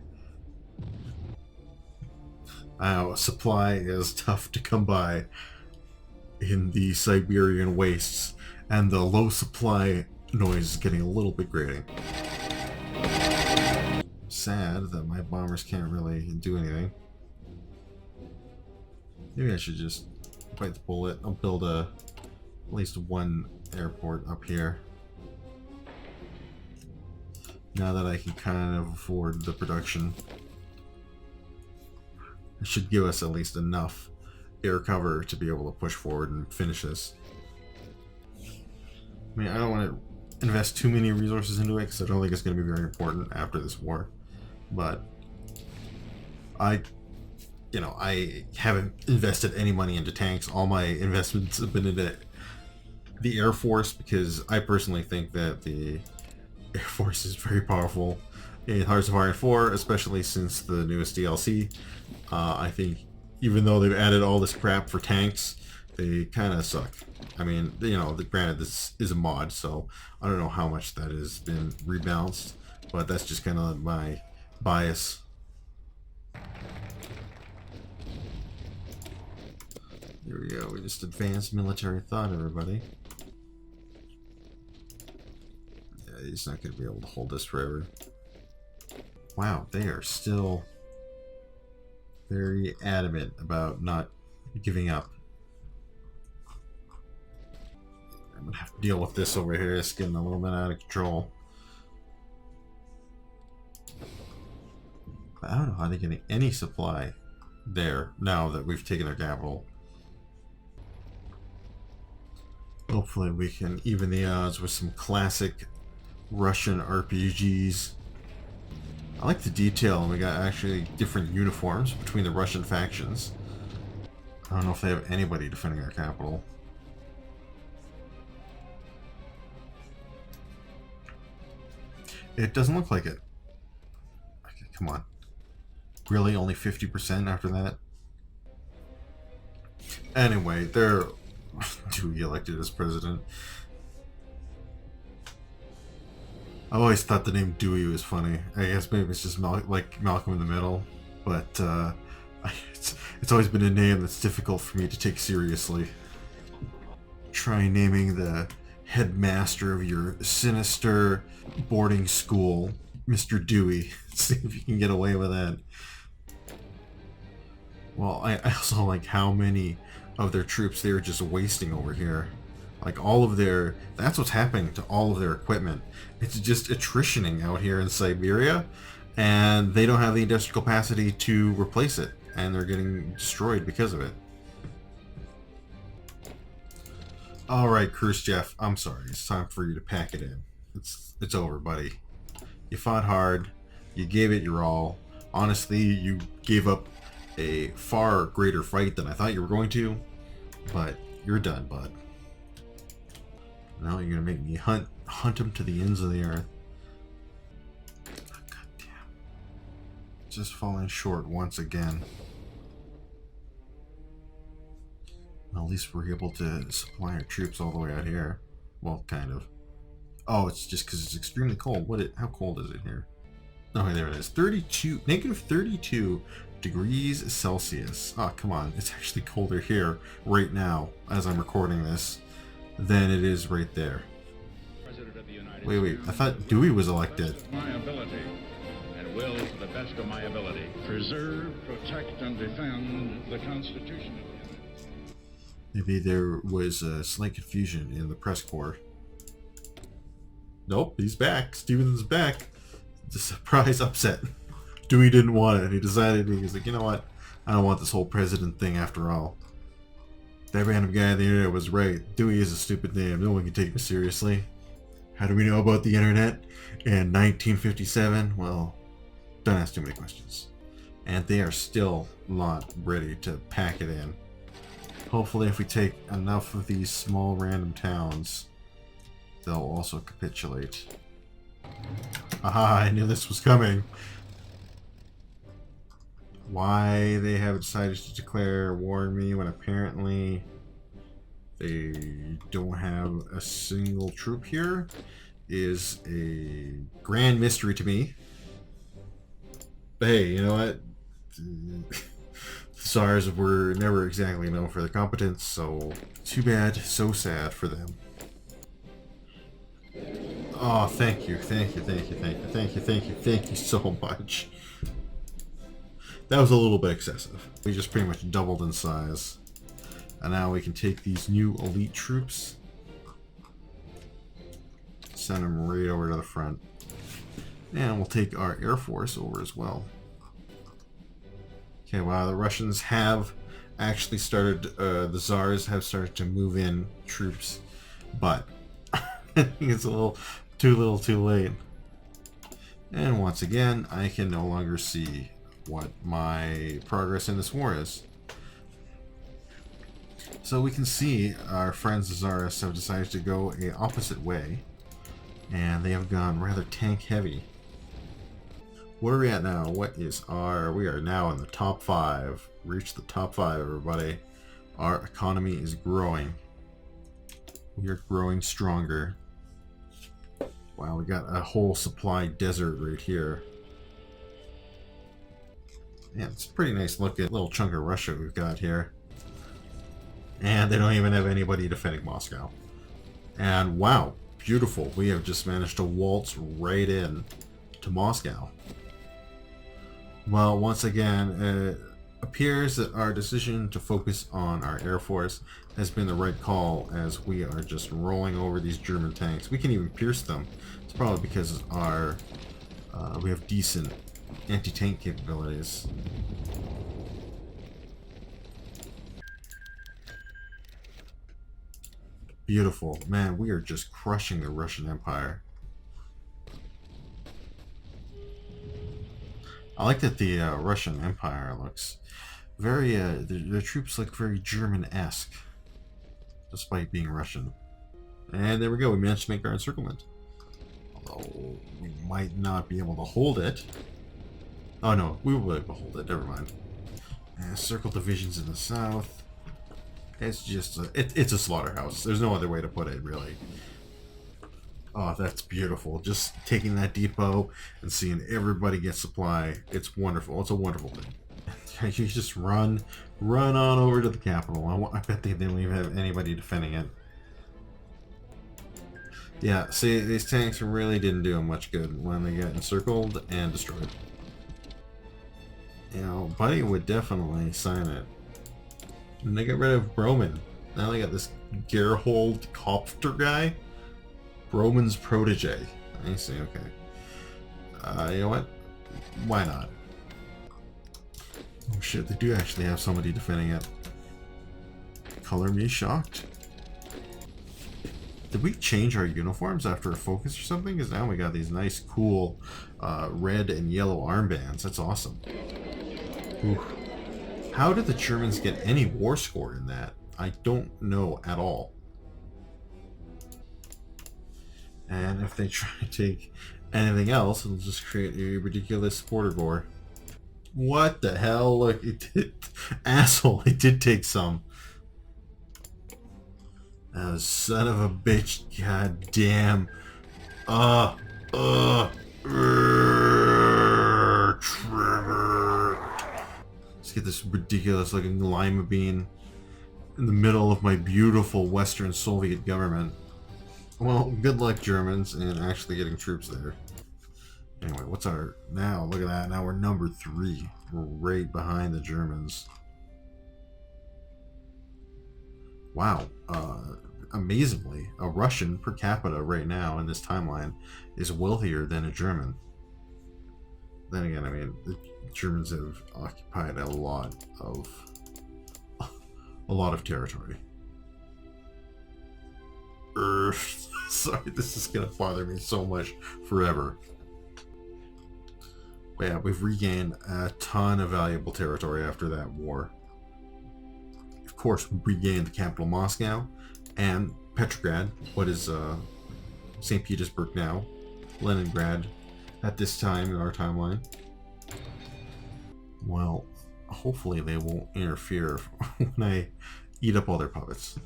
Supply is tough to come by in the Siberian wastes, and the low supply noise is getting a little bit grating. Sad that my bombers can't really do anything. Maybe I should just bite the bullet. I'll build at least one airport up here. Now that I can kind of afford the production. It should give us at least enough air cover to be able to push forward and finish this. I mean, I don't want to invest too many resources into it because I don't think it's going to be very important after this war. But I haven't invested any money into tanks. All my investments have been into the Air Force because I personally think that the Air Force is very powerful in Hearts of Iron 4, especially since the newest DLC. I think even though they've added all this crap for tanks, They kind of suck. I mean, you know, granted, this is a mod, so I don't know how much that has been rebalanced, but that's just kind of my bias. Here we go. We just advanced military thought, everybody. Yeah, he's not going to be able to hold this forever. Wow, they are still very adamant about not giving up. I'm gonna have to deal with this over here. It's getting a little bit out of control. But I don't know how they're getting any supply there now that we've taken their capital. Hopefully we can even the odds with some classic Russian RPGs. I like the detail, and we got actually different uniforms between the Russian factions. I don't know if they have anybody defending our capital. It doesn't look like it. Okay, come on. Really? Only 50% after that? Anyway, they're Dewey elected as president. I always thought the name Dewey was funny. I guess maybe it's just like Malcolm in the Middle, but it's always been a name that's difficult for me to take seriously. Try naming the headmaster of your sinister boarding school Mr. Dewey. See if you can get away with that. Well, I also like how many of their troops they were just wasting over here. Like all of their, that's what's happening to all of their equipment. It's just attritioning out here in Siberia, and they don't have the industrial capacity to replace it, and they're getting destroyed because of it. Alright, Khrushchev, I'm sorry. It's time for you to pack it in. It's over, buddy. You fought hard. You gave it your all. Honestly, you gave up a far greater fight than I thought you were going to, but you're done, bud. Now you're gonna make me hunt him to the ends of the earth. Oh, God damn. Just falling short once again. Well, at least we're able to supply our troops all the way out here. Well, kind of. Oh, it's just because it's extremely cold. How cold is it here? Okay, there it is. Negative 32 degrees Celsius. Oh, come on. It's actually colder here right now as I'm recording this than it is right there. Wait. I thought Dewey was elected. My ability and will to the best of my ability preserve, protect, and defend the Constitution. Maybe there was a slight confusion in the press corps. Nope, he's back. Stevenson's back. It's a surprise upset. Dewey didn't want it. He decided, he was like, you know what? I don't want this whole president thing after all. That random guy on the internet was right. Dewey is a stupid name. No one can take me seriously. How do we know about the internet in 1957? Well, don't ask too many questions. And they are still not ready to pack it in. Hopefully if we take enough of these small random towns, they'll also capitulate. Aha, I knew this was coming. Why they have decided to declare war on me when apparently they don't have a single troop here is a grand mystery to me. But hey, you know what? The SARs were never exactly known for their competence, so too bad, so sad for them. Oh, thank you so much. That was a little bit excessive. We just pretty much doubled in size. And now we can take these new elite troops, send them right over to the front. And we'll take our Air Force over as well. Okay, wow, the Russians have actually started, the Tsars have started to move in troops, but I think it's a little too late. And once again, I can no longer see what my progress in this war is. So we can see our friends the Tsarists have decided to go a opposite way, and they have gone rather tank heavy. Where are we at now? We are now in the top 5. Reach the top 5, everybody. Our economy is growing. We are growing stronger. Wow, we got a whole supply desert right here. Yeah, it's a pretty nice looking little chunk of Russia we've got here. And they don't even have anybody defending Moscow. And wow, beautiful. We have just managed to waltz right in to Moscow. Well, once again, it appears that our decision to focus on our Air Force has been the right call, as we are just rolling over these German tanks. We can even pierce them. It's probably because our we have decent anti-tank capabilities. Beautiful. Man, we are just crushing the Russian Empire. I like that the Russian Empire looks very, their troops look very German-esque, despite being Russian. And there we go, we managed to make our encirclement. Although, we might not be able to hold it. Oh no, we will be able to hold it, never mind. And circle divisions in the south. It's just, it's a slaughterhouse. There's no other way to put it, really. Oh, that's beautiful. Just taking that depot and seeing everybody get supply. It's wonderful. It's a wonderful thing. You just run on over to the capital. I bet they didn't even have anybody defending it. Yeah, see, these tanks really didn't do them much good when they got encircled and destroyed. You know, Buddy would definitely sign it. And they got rid of Broman. Now they got this Gerhold Kopfter guy. Broman's protege. I see, okay. You know what? Why not? Oh shit, they do actually have somebody defending it. Color me shocked. Did we change our uniforms after a focus or something? Because now we got these nice, cool red and yellow armbands. That's awesome. Oof. How did the Germans get any war score in that? I don't know at all. And if they try to take anything else, it'll just create a ridiculous border war. What the hell? Look, it did. Asshole, it did take some. Oh, son of a bitch. God damn. Trevor. Let's get this ridiculous looking lima bean in the middle of my beautiful Western Soviet government. Well, good luck, Germans, in actually getting troops there. Anyway, what's our... Now, look at that. Now we're number 3. We're right behind the Germans. Wow. Amazingly, a Russian per capita right now in this timeline is wealthier than a German. Then again, I mean, the Germans have occupied a lot of territory. Sorry, this is gonna bother me so much forever. But yeah, we've regained a ton of valuable territory after that war. Of course, we regained the capital Moscow and Petrograd, what is St. Petersburg now, Leningrad at this time in our timeline. Well, hopefully they won't interfere when I eat up all their puppets.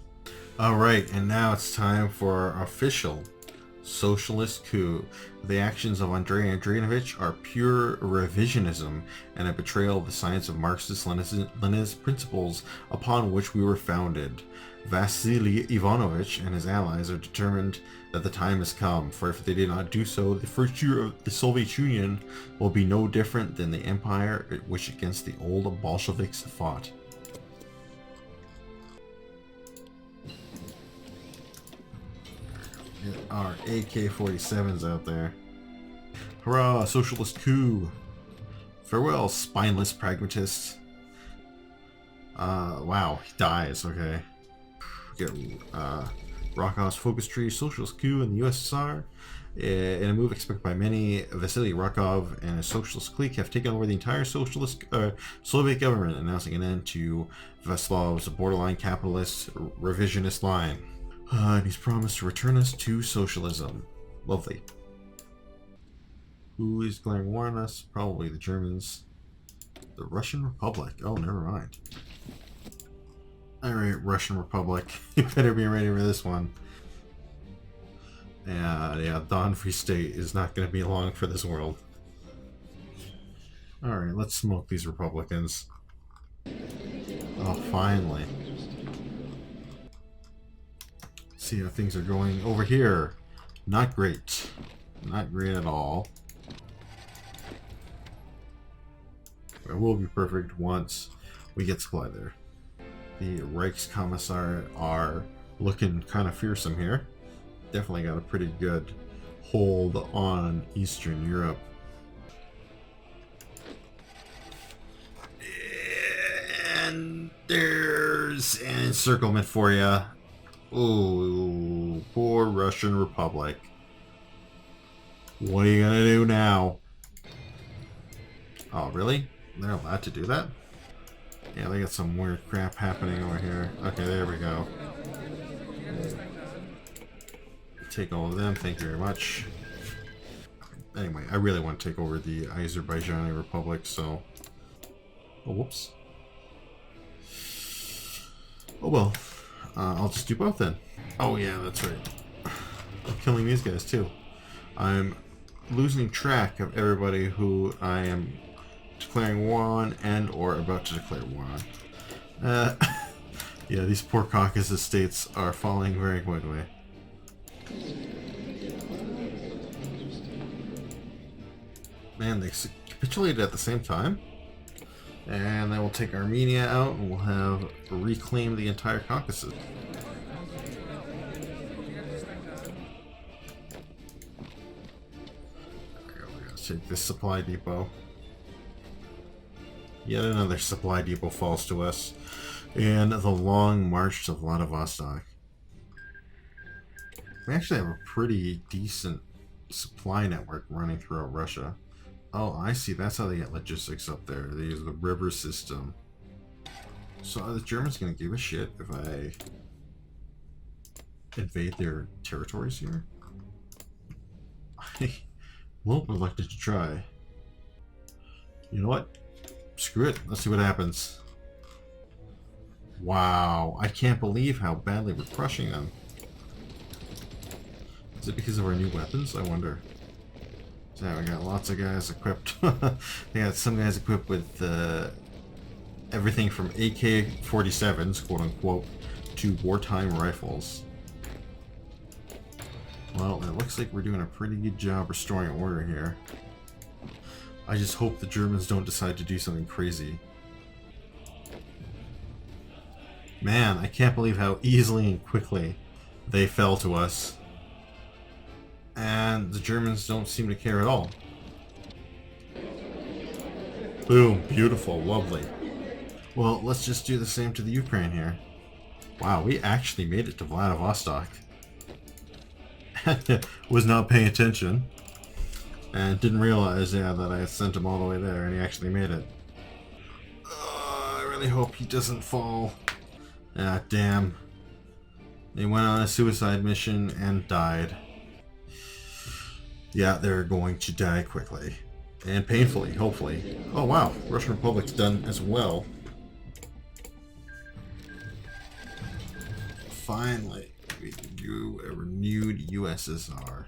Alright, and now it's time for our official socialist coup. The actions of Andrei Andreevich are pure revisionism and a betrayal of the science of Marxist-Leninist principles upon which we were founded. Vasily Ivanovich and his allies are determined that the time has come, for if they did not do so, the future of the Soviet Union will be no different than the empire which against the old Bolsheviks fought. Get our AK-47s out there. Hurrah, socialist coup! Farewell, spineless pragmatists. Wow, he dies, okay. Get Rokhov's focus tree, socialist coup in the USSR. In a move expected by many, Vasily Rokov and his socialist clique have taken over the entire socialist Soviet government, announcing an end to Vaslov's borderline capitalist revisionist line. And he's promised to return us to socialism. Lovely. Who is declaring war on us? Probably the Germans. The Russian Republic. Oh, never mind. Alright, Russian Republic. You better be ready for this one. Yeah, Dawn Free State is not going to be long for this world. Alright, let's smoke these Republicans. Oh, finally. See how things are going over here. Not great. Not great at all. It will be perfect once we get supply there. The Reichskommissar are looking kind of fearsome here. Definitely got a pretty good hold on Eastern Europe. And there's an encirclement for you. Ooh, poor Russian Republic. What are you gonna do now? Oh, really? They're allowed to do that? Yeah, they got some weird crap happening over here. Okay, there we go. Take all of them, thank you very much. Anyway, I really want to take over the Azerbaijani Republic, so... Oh, whoops. Oh well. I'll just do both then. Oh yeah, that's right. I'm killing these guys too. I'm losing track of everybody who I am declaring war on and or about to declare war on. Yeah, these poor Caucasus states are falling very quickly. Man, they capitulated at the same time. And then we'll take Armenia out and we'll have reclaim the entire Caucasus. Let's take this supply depot. Yet another supply depot falls to us. And the long march to Vladivostok. We actually have a pretty decent supply network running throughout Russia. Oh, I see. That's how they get logistics up there. They use the river system. So are the Germans going to give a shit if I invade their territories here? I won't be elected to try. You know what? Screw it. Let's see what happens. Wow. I can't believe how badly we're crushing them. Is it because of our new weapons? I wonder. So we got lots of guys equipped. They got some guys equipped with everything from AK-47s, quote unquote, to wartime rifles. Well, it looks like we're doing a pretty good job restoring order here. I just hope the Germans don't decide to do something crazy. Man, I can't believe how easily and quickly they fell to us. And the Germans don't seem to care at all. Boom, beautiful, lovely. Well, let's just do the same to the Ukraine here. Wow, we actually made it to Vladivostok. Was not paying attention. And didn't realize, yeah, that I had sent him all the way there, and he actually made it. I really hope he doesn't fall. Ah, damn. They went on a suicide mission and died. Yeah, they're going to die quickly. And painfully, hopefully. Oh wow, Russian Republic's done as well. Finally, we can do a renewed USSR.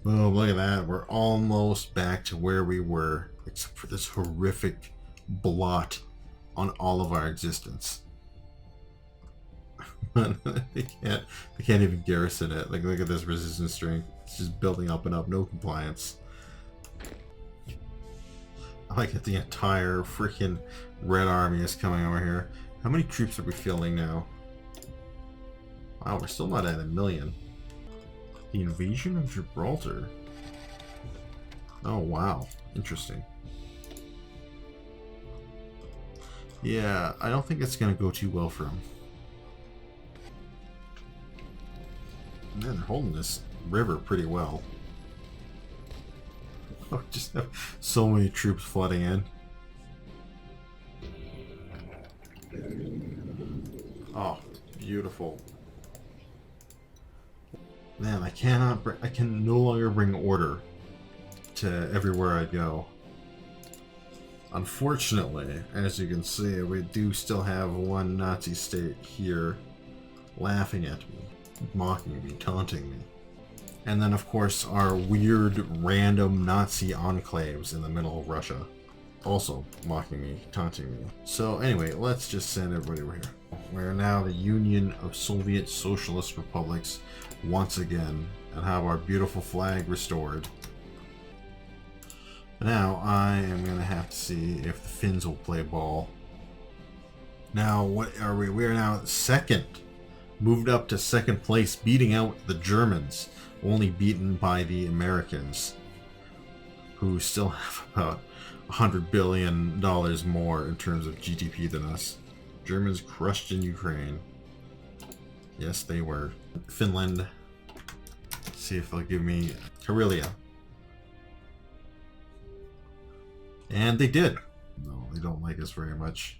Boom, look at that. We're almost back to where we were, except for this horrific blot on all of our existence. they can't even garrison it. Like, look at this resistance strength. It's just building up and up, no compliance. I like that the entire freaking Red Army is coming over here. How many troops are we fielding now? Wow, we're still not at 1 million. The invasion of Gibraltar. Oh wow, interesting. Yeah, I don't think it's gonna go too well for him. Man, they're holding this river pretty well. Oh, just have so many troops flooding in. Oh, beautiful. Man, I can no longer bring order to everywhere I go. Unfortunately, as you can see, we do still have one Nazi state here laughing at me, mocking me, taunting me. And then, of course, our weird, random Nazi enclaves in the middle of Russia. Also mocking me, taunting me. So anyway, let's just send everybody over here. We're now the Union of Soviet Socialist Republics once again, and have our beautiful flag restored. Now, I am going to have to see if the Finns will play ball. Now, what are we? We are now second. Moved up to second place, beating out the Germans. Only beaten by the Americans, who still have about $100 billion more in terms of GDP than us. Germans crushed in Ukraine. Yes, they were. Finland. Let's see if they'll give me Karelia. And they did. No, they don't like us very much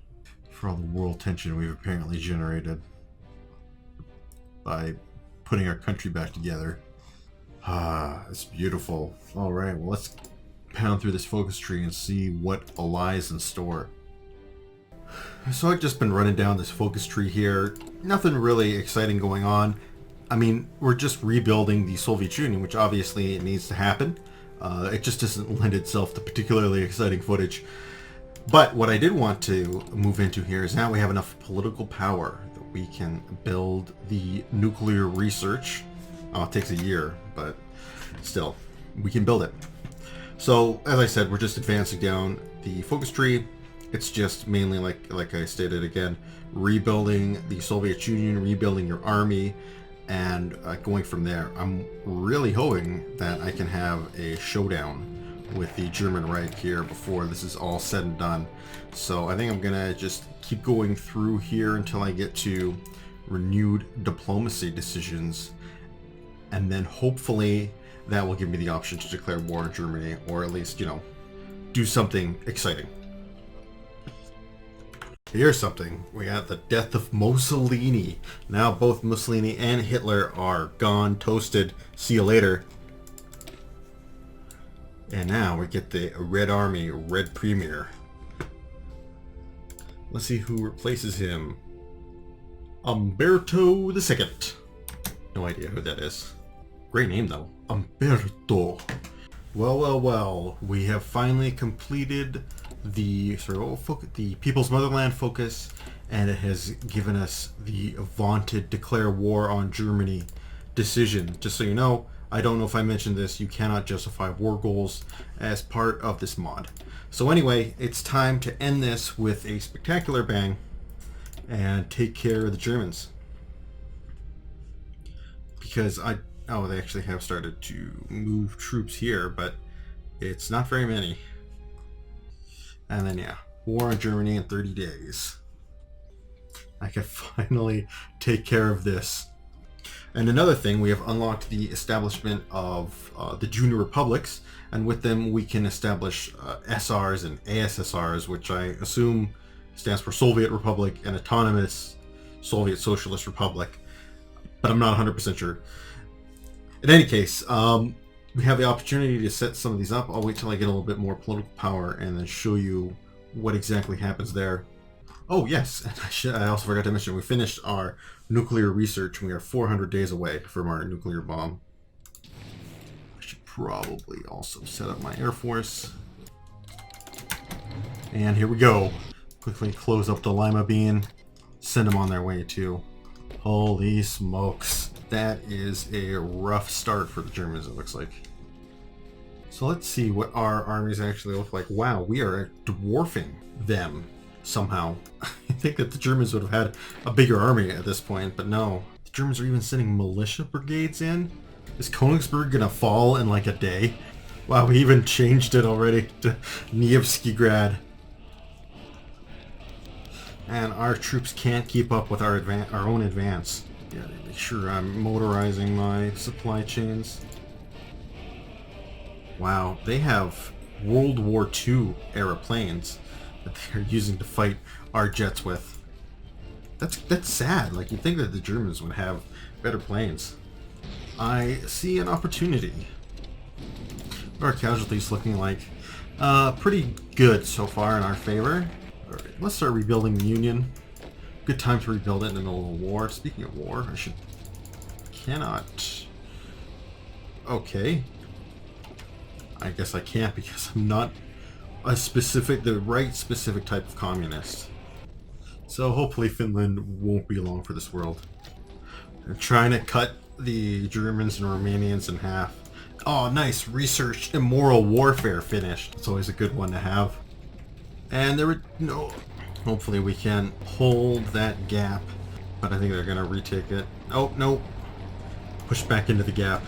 for all the world tension we've apparently generated by putting our country back together. Ah, it's beautiful. Alright, well, let's pound through this focus tree and see what lies in store. So I've just been running down this focus tree here. Nothing really exciting going on. I mean, we're just rebuilding the Soviet Union, which obviously it needs to happen. It just doesn't lend itself to particularly exciting footage. But what I did want to move into here is now we have enough political power that we can build the nuclear research. Oh, it takes a year, but still, we can build it. So, as I said, we're just advancing down the focus tree. It's just mainly, like I stated again, rebuilding the Soviet Union, rebuilding your army, and going from there. I'm really hoping that I can have a showdown with the German Reich here before this is all said and done. So I think I'm gonna just keep going through here until I get to renewed diplomacy decisions, and then hopefully that will give me the option to declare war on Germany, or at least, you know, do something exciting. Here's something. We got the death of Mussolini. Now both Mussolini and Hitler are gone, toasted. See you later. And now we get the Red Army, Red Premier. Let's see who replaces him. Umberto II. No idea who that is. Great name though. Umberto. Well. We have finally completed the the People's Motherland focus, and it has given us the vaunted declare war on Germany decision. Just so you know, I don't know if I mentioned this, you cannot justify war goals as part of this mod. So anyway, it's time to end this with a spectacular bang and take care of the Germans. Because they actually have started to move troops here, but it's not very many. And then yeah, war on Germany in 30 days. I can finally take care of this. And another thing, we have unlocked the establishment of the junior republics, and with them we can establish SRs and ASSRs, which I assume stands for Soviet Republic and Autonomous Soviet Socialist Republic, but I'm not 100% sure. In any case, we have the opportunity to set some of these up. I'll wait till I get a little bit more political power and then show you what exactly happens there. Oh yes, and I also forgot to mention, we finished our nuclear research. We are 400 days away from our nuclear bomb. I should probably also set up my Air Force. And here we go. Quickly close up the Lima Bean. Send them on their way too. Holy smokes. That is a rough start for the Germans, it looks like. So let's see what our armies actually look like. Wow, we are dwarfing them somehow. I think that the Germans would have had a bigger army at this point, but no. The Germans are even sending militia brigades in? Is Königsberg gonna fall in like a day? Wow, we even changed it already to Nevsky Grad. And our troops can't keep up with our own advance. Yeah, make sure I'm motorizing my supply chains. Wow, they have World War II era planes that they're using to fight our jets with. That's sad. Like, you'd think that the Germans would have better planes. I see an opportunity. What are our casualties looking like? Pretty good so far in our favor. Alright, let's start rebuilding the Union. Good time to rebuild it in the middle of a war. Speaking of war, cannot... Okay. I guess I can't because I'm not the right specific type of communist. So hopefully Finland won't be along for this world. They're trying to cut the Germans and Romanians in half. Oh, nice. Research immoral warfare finished. It's always a good one to have. And there were no... Hopefully we can hold that gap. But I think they're going to retake it. Oh, no. Push back into the gap.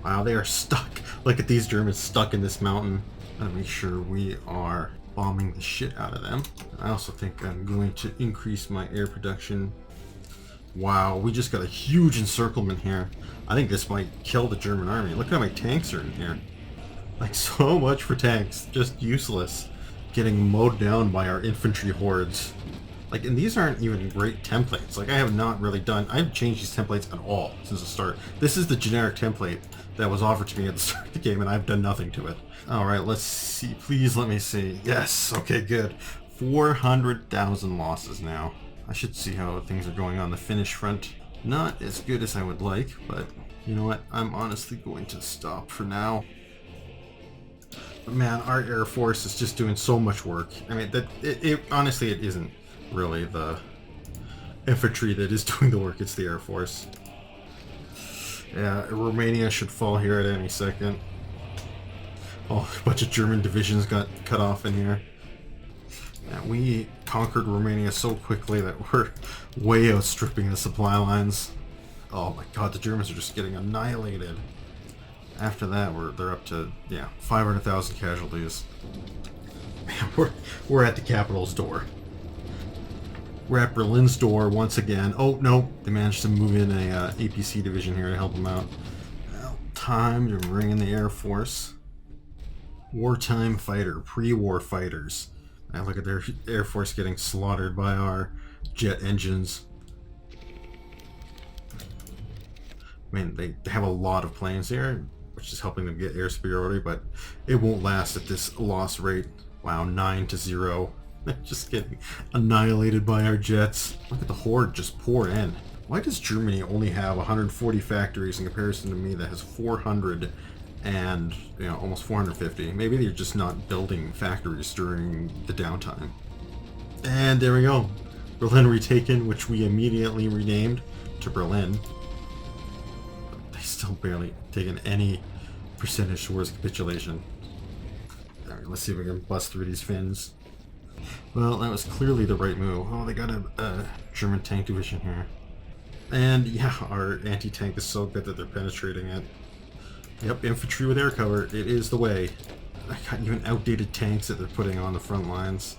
Wow, they are stuck. Look at these Germans stuck in this mountain. Gotta make sure we are bombing the shit out of them. I also think I'm going to increase my air production. Wow, we just got a huge encirclement here. I think this might kill the German army. Look at how many tanks are in here. Like, so much for tanks. Just useless. Getting mowed down by our infantry hordes. Like, and these aren't even great templates. Like, I haven't changed these templates at all since the start. This is the generic template that was offered to me at the start of the game, and I've done nothing to it. Alright, let's see. Please let me see. Yes, okay, good. 400,000 losses now. I should see how things are going on the Finnish front. Not as good as I would like, but you know what? I'm honestly going to stop for now. But man, our Air Force is just doing so much work. I mean, honestly, it isn't really the infantry that is doing the work, it's the Air Force. Yeah, Romania should fall here at any second. Oh, a bunch of German divisions got cut off in here. Yeah, we conquered Romania so quickly that we're way outstripping the supply lines. Oh my god, the Germans are just getting annihilated. After that, they're up to, yeah, 500,000 casualties. Man, we're at the capital's door. We're at Berlin's door once again. Oh, no, they managed to move in a APC division here to help them out. Well, time to bring in the Air Force. Wartime fighter, pre-war fighters. Now look at their Air Force getting slaughtered by our jet engines. I mean, they have a lot of planes here, which is helping them get air superiority, but it won't last at this loss rate. Wow, 9-0. Just getting annihilated by our jets. Look at the horde just pour in. Why does Germany only have 140 factories in comparison to me that has 400 and, you know, almost 450? Maybe they're just not building factories during the downtime. And there we go. Berlin retaken, which we immediately renamed to Berlin. But they still barely taken any percentage towards capitulation. Alright, let's see if we can bust through these Finns. Well, that was clearly the right move. Oh, they got a German tank division here. And yeah, our anti-tank is so good that they're penetrating it. Yep, infantry with air cover. It is the way. I got even outdated tanks that they're putting on the front lines.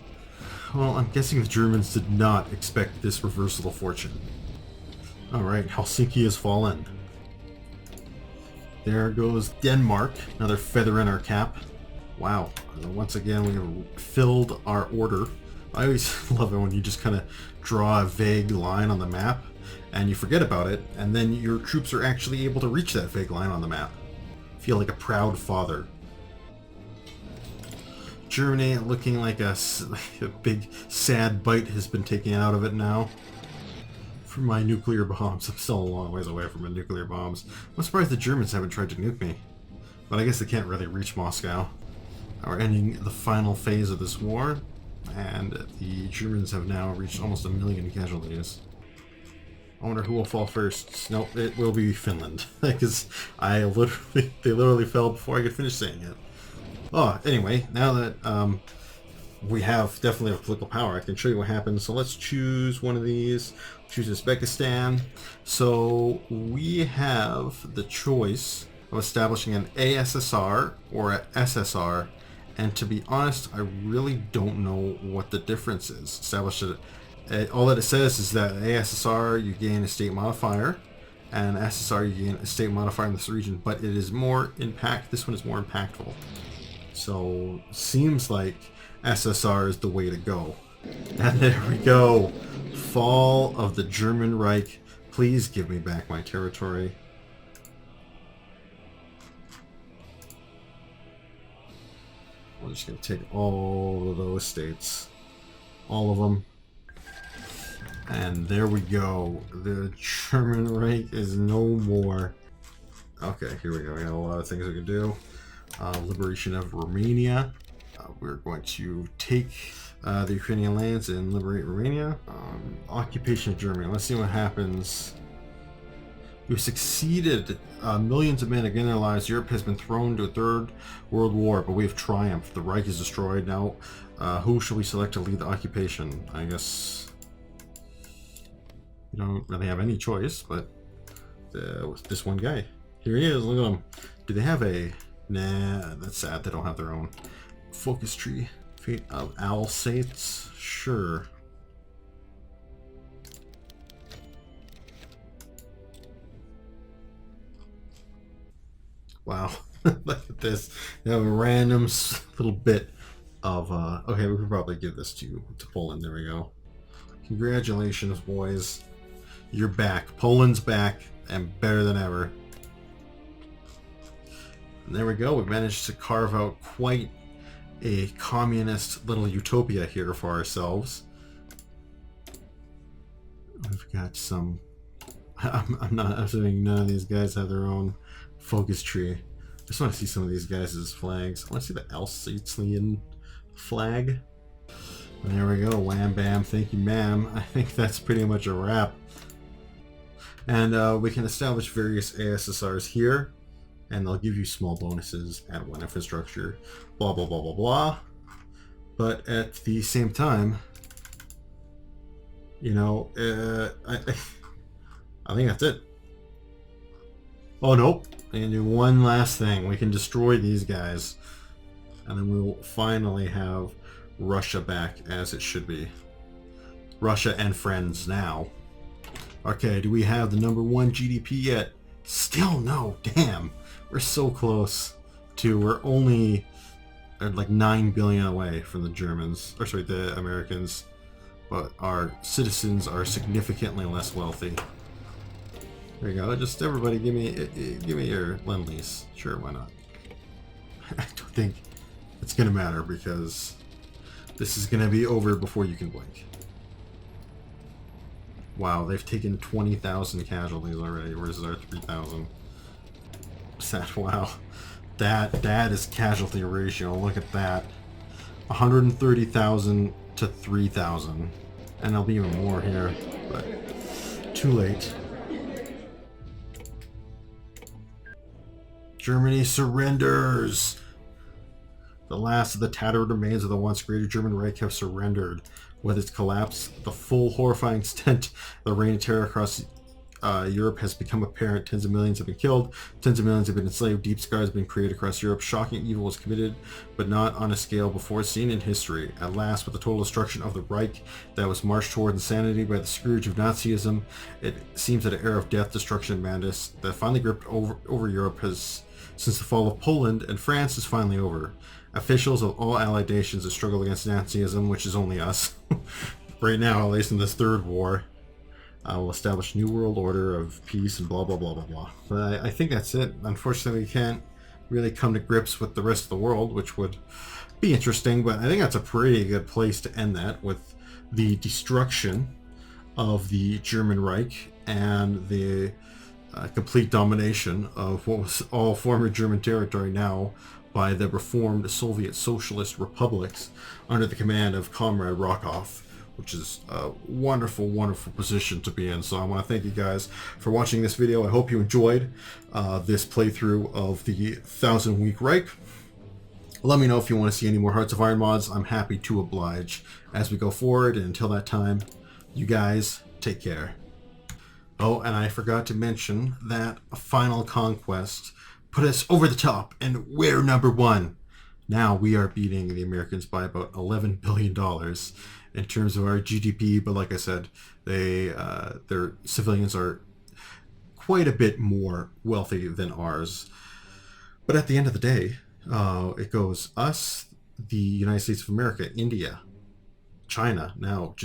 Well, I'm guessing the Germans did not expect this reversal of fortune. Alright, Helsinki has fallen. There goes Denmark. Another feather in our cap. Wow. Once again, we have filled our order. I always love it when you just kind of draw a vague line on the map and you forget about it, and then your troops are actually able to reach that vague line on the map. Feel like a proud father. Germany looking like a big sad bite has been taken out of it now. For my nuclear bombs. I'm still a long ways away from my nuclear bombs. I'm surprised the Germans haven't tried to nuke me. But I guess they can't really reach Moscow. We're ending the final phase of this war, and the Germans have now reached almost 1 million casualties. I wonder who will fall first. Nope, it will be Finland, because they literally fell before I could finish saying it. Oh, anyway, now that we have definitely have political power, I can show you what happens. So let's choose one of these. Choose Uzbekistan. So we have the choice of establishing an ASSR or an SSR. And to be honest, I really don't know what the difference is. Established it. All that it says is that ASSR, you gain a state modifier, and SSR, you gain a state modifier in this region. But it is more impact. This one is more impactful. So seems like SSR is the way to go. And there we go. Fall of the German Reich. Please give me back my territory. we're just going to take all of those states. All of them. And there we go. The German Reich is no more. Okay, here we go. We got a lot of things we can do. Liberation of Romania. We're going to take the Ukrainian lands and liberate Romania. Occupation of Germany. Let's see what happens. We've succeeded. Millions of men again their lives. Europe has been thrown to a third world war, but we have triumphed. The Reich is destroyed. Now, who shall we select to lead the occupation? I guess you don't really have any choice, but this one guy. Here he is. Look at him. Do they have a... Nah, that's sad. They don't have their own focus tree. Fate of Alsace? Sure. Wow. Look at this. They have a random little bit of... okay, we could probably give this to Poland. There we go. Congratulations, boys. You're back. Poland's back and better than ever. And there we go. We managed to carve out quite a communist little utopia here for ourselves. We've got some... I'm not assuming none of these guys have their own focus tree. I just want to see some of these guys' flags. I want to see the Alsatian flag. And there we go. Wham bam. Thank you, ma'am. I think that's pretty much a wrap. And we can establish various ASSRs here. And they'll give you small bonuses, add one infrastructure, blah, blah, blah, blah, blah. But at the same time, you know, I think that's it. Oh, nope. I can do one last thing. We can destroy these guys. And then we will finally have Russia back as it should be. Russia and friends now. Okay, do we have the #1 GDP yet? Still no. Damn. We're so close to... We're only like 9 billion away from the Germans. Or sorry, the Americans. But our citizens are significantly less wealthy. There you go. Just everybody give me your Lend-Lease. Sure, why not? I don't think it's going to matter because this is going to be over before you can blink. Wow, they've taken 20,000 casualties already versus our 3,000. Sad. Wow, that is casualty ratio. Look at that, 130,000 to 3,000, and there'll be even more here, but too late. Germany surrenders. The last of the tattered remains of the once greater German Reich have surrendered. With its collapse, the full horrifying extent of the reign of terror across Europe has become apparent. Tens of millions have been killed, tens of millions have been enslaved, deep scars have been created across Europe, shocking evil was committed, but not on a scale before seen in history. At last, with the total destruction of the Reich that was marched toward insanity by the scourge of Nazism, it seems that an era of death, destruction, and madness that finally gripped over Europe has, since the fall of Poland and France, is finally over. Officials of all allied nations have struggled against Nazism, which is only us. Right now, at least in this third war. Will establish new world order of peace and blah blah blah blah blah. But I think that's it. Unfortunately, we can't really come to grips with the rest of the world, which would be interesting, but I think that's a pretty good place to end that, with the destruction of the German Reich and the complete domination of what was all former German territory now by the reformed Soviet Socialist republics under the command of Comrade Rokov, which is a wonderful, wonderful position to be in. So I want to thank you guys for watching this video. I hope you enjoyed this playthrough of the Thousand Week Reich. Let me know if you want to see any more Hearts of Iron mods. I'm happy to oblige as we go forward. And until that time, you guys take care. Oh, and I forgot to mention that Final Conquest put us over the top, and we're #1. Now we are beating the Americans by about $11 billion in terms of our GDP. But like I said, their civilians are quite a bit more wealthy than ours. But at the end of the day, it goes us, the United States of America, India, China, now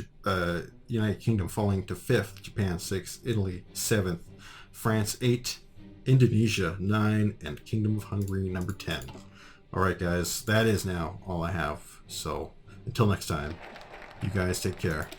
United Kingdom falling to 5th, Japan 6th, Italy 7th, France 8th, Indonesia 9, and Kingdom of Hungary #10. Alright guys, that is now all I have. So, until next time, you guys take care.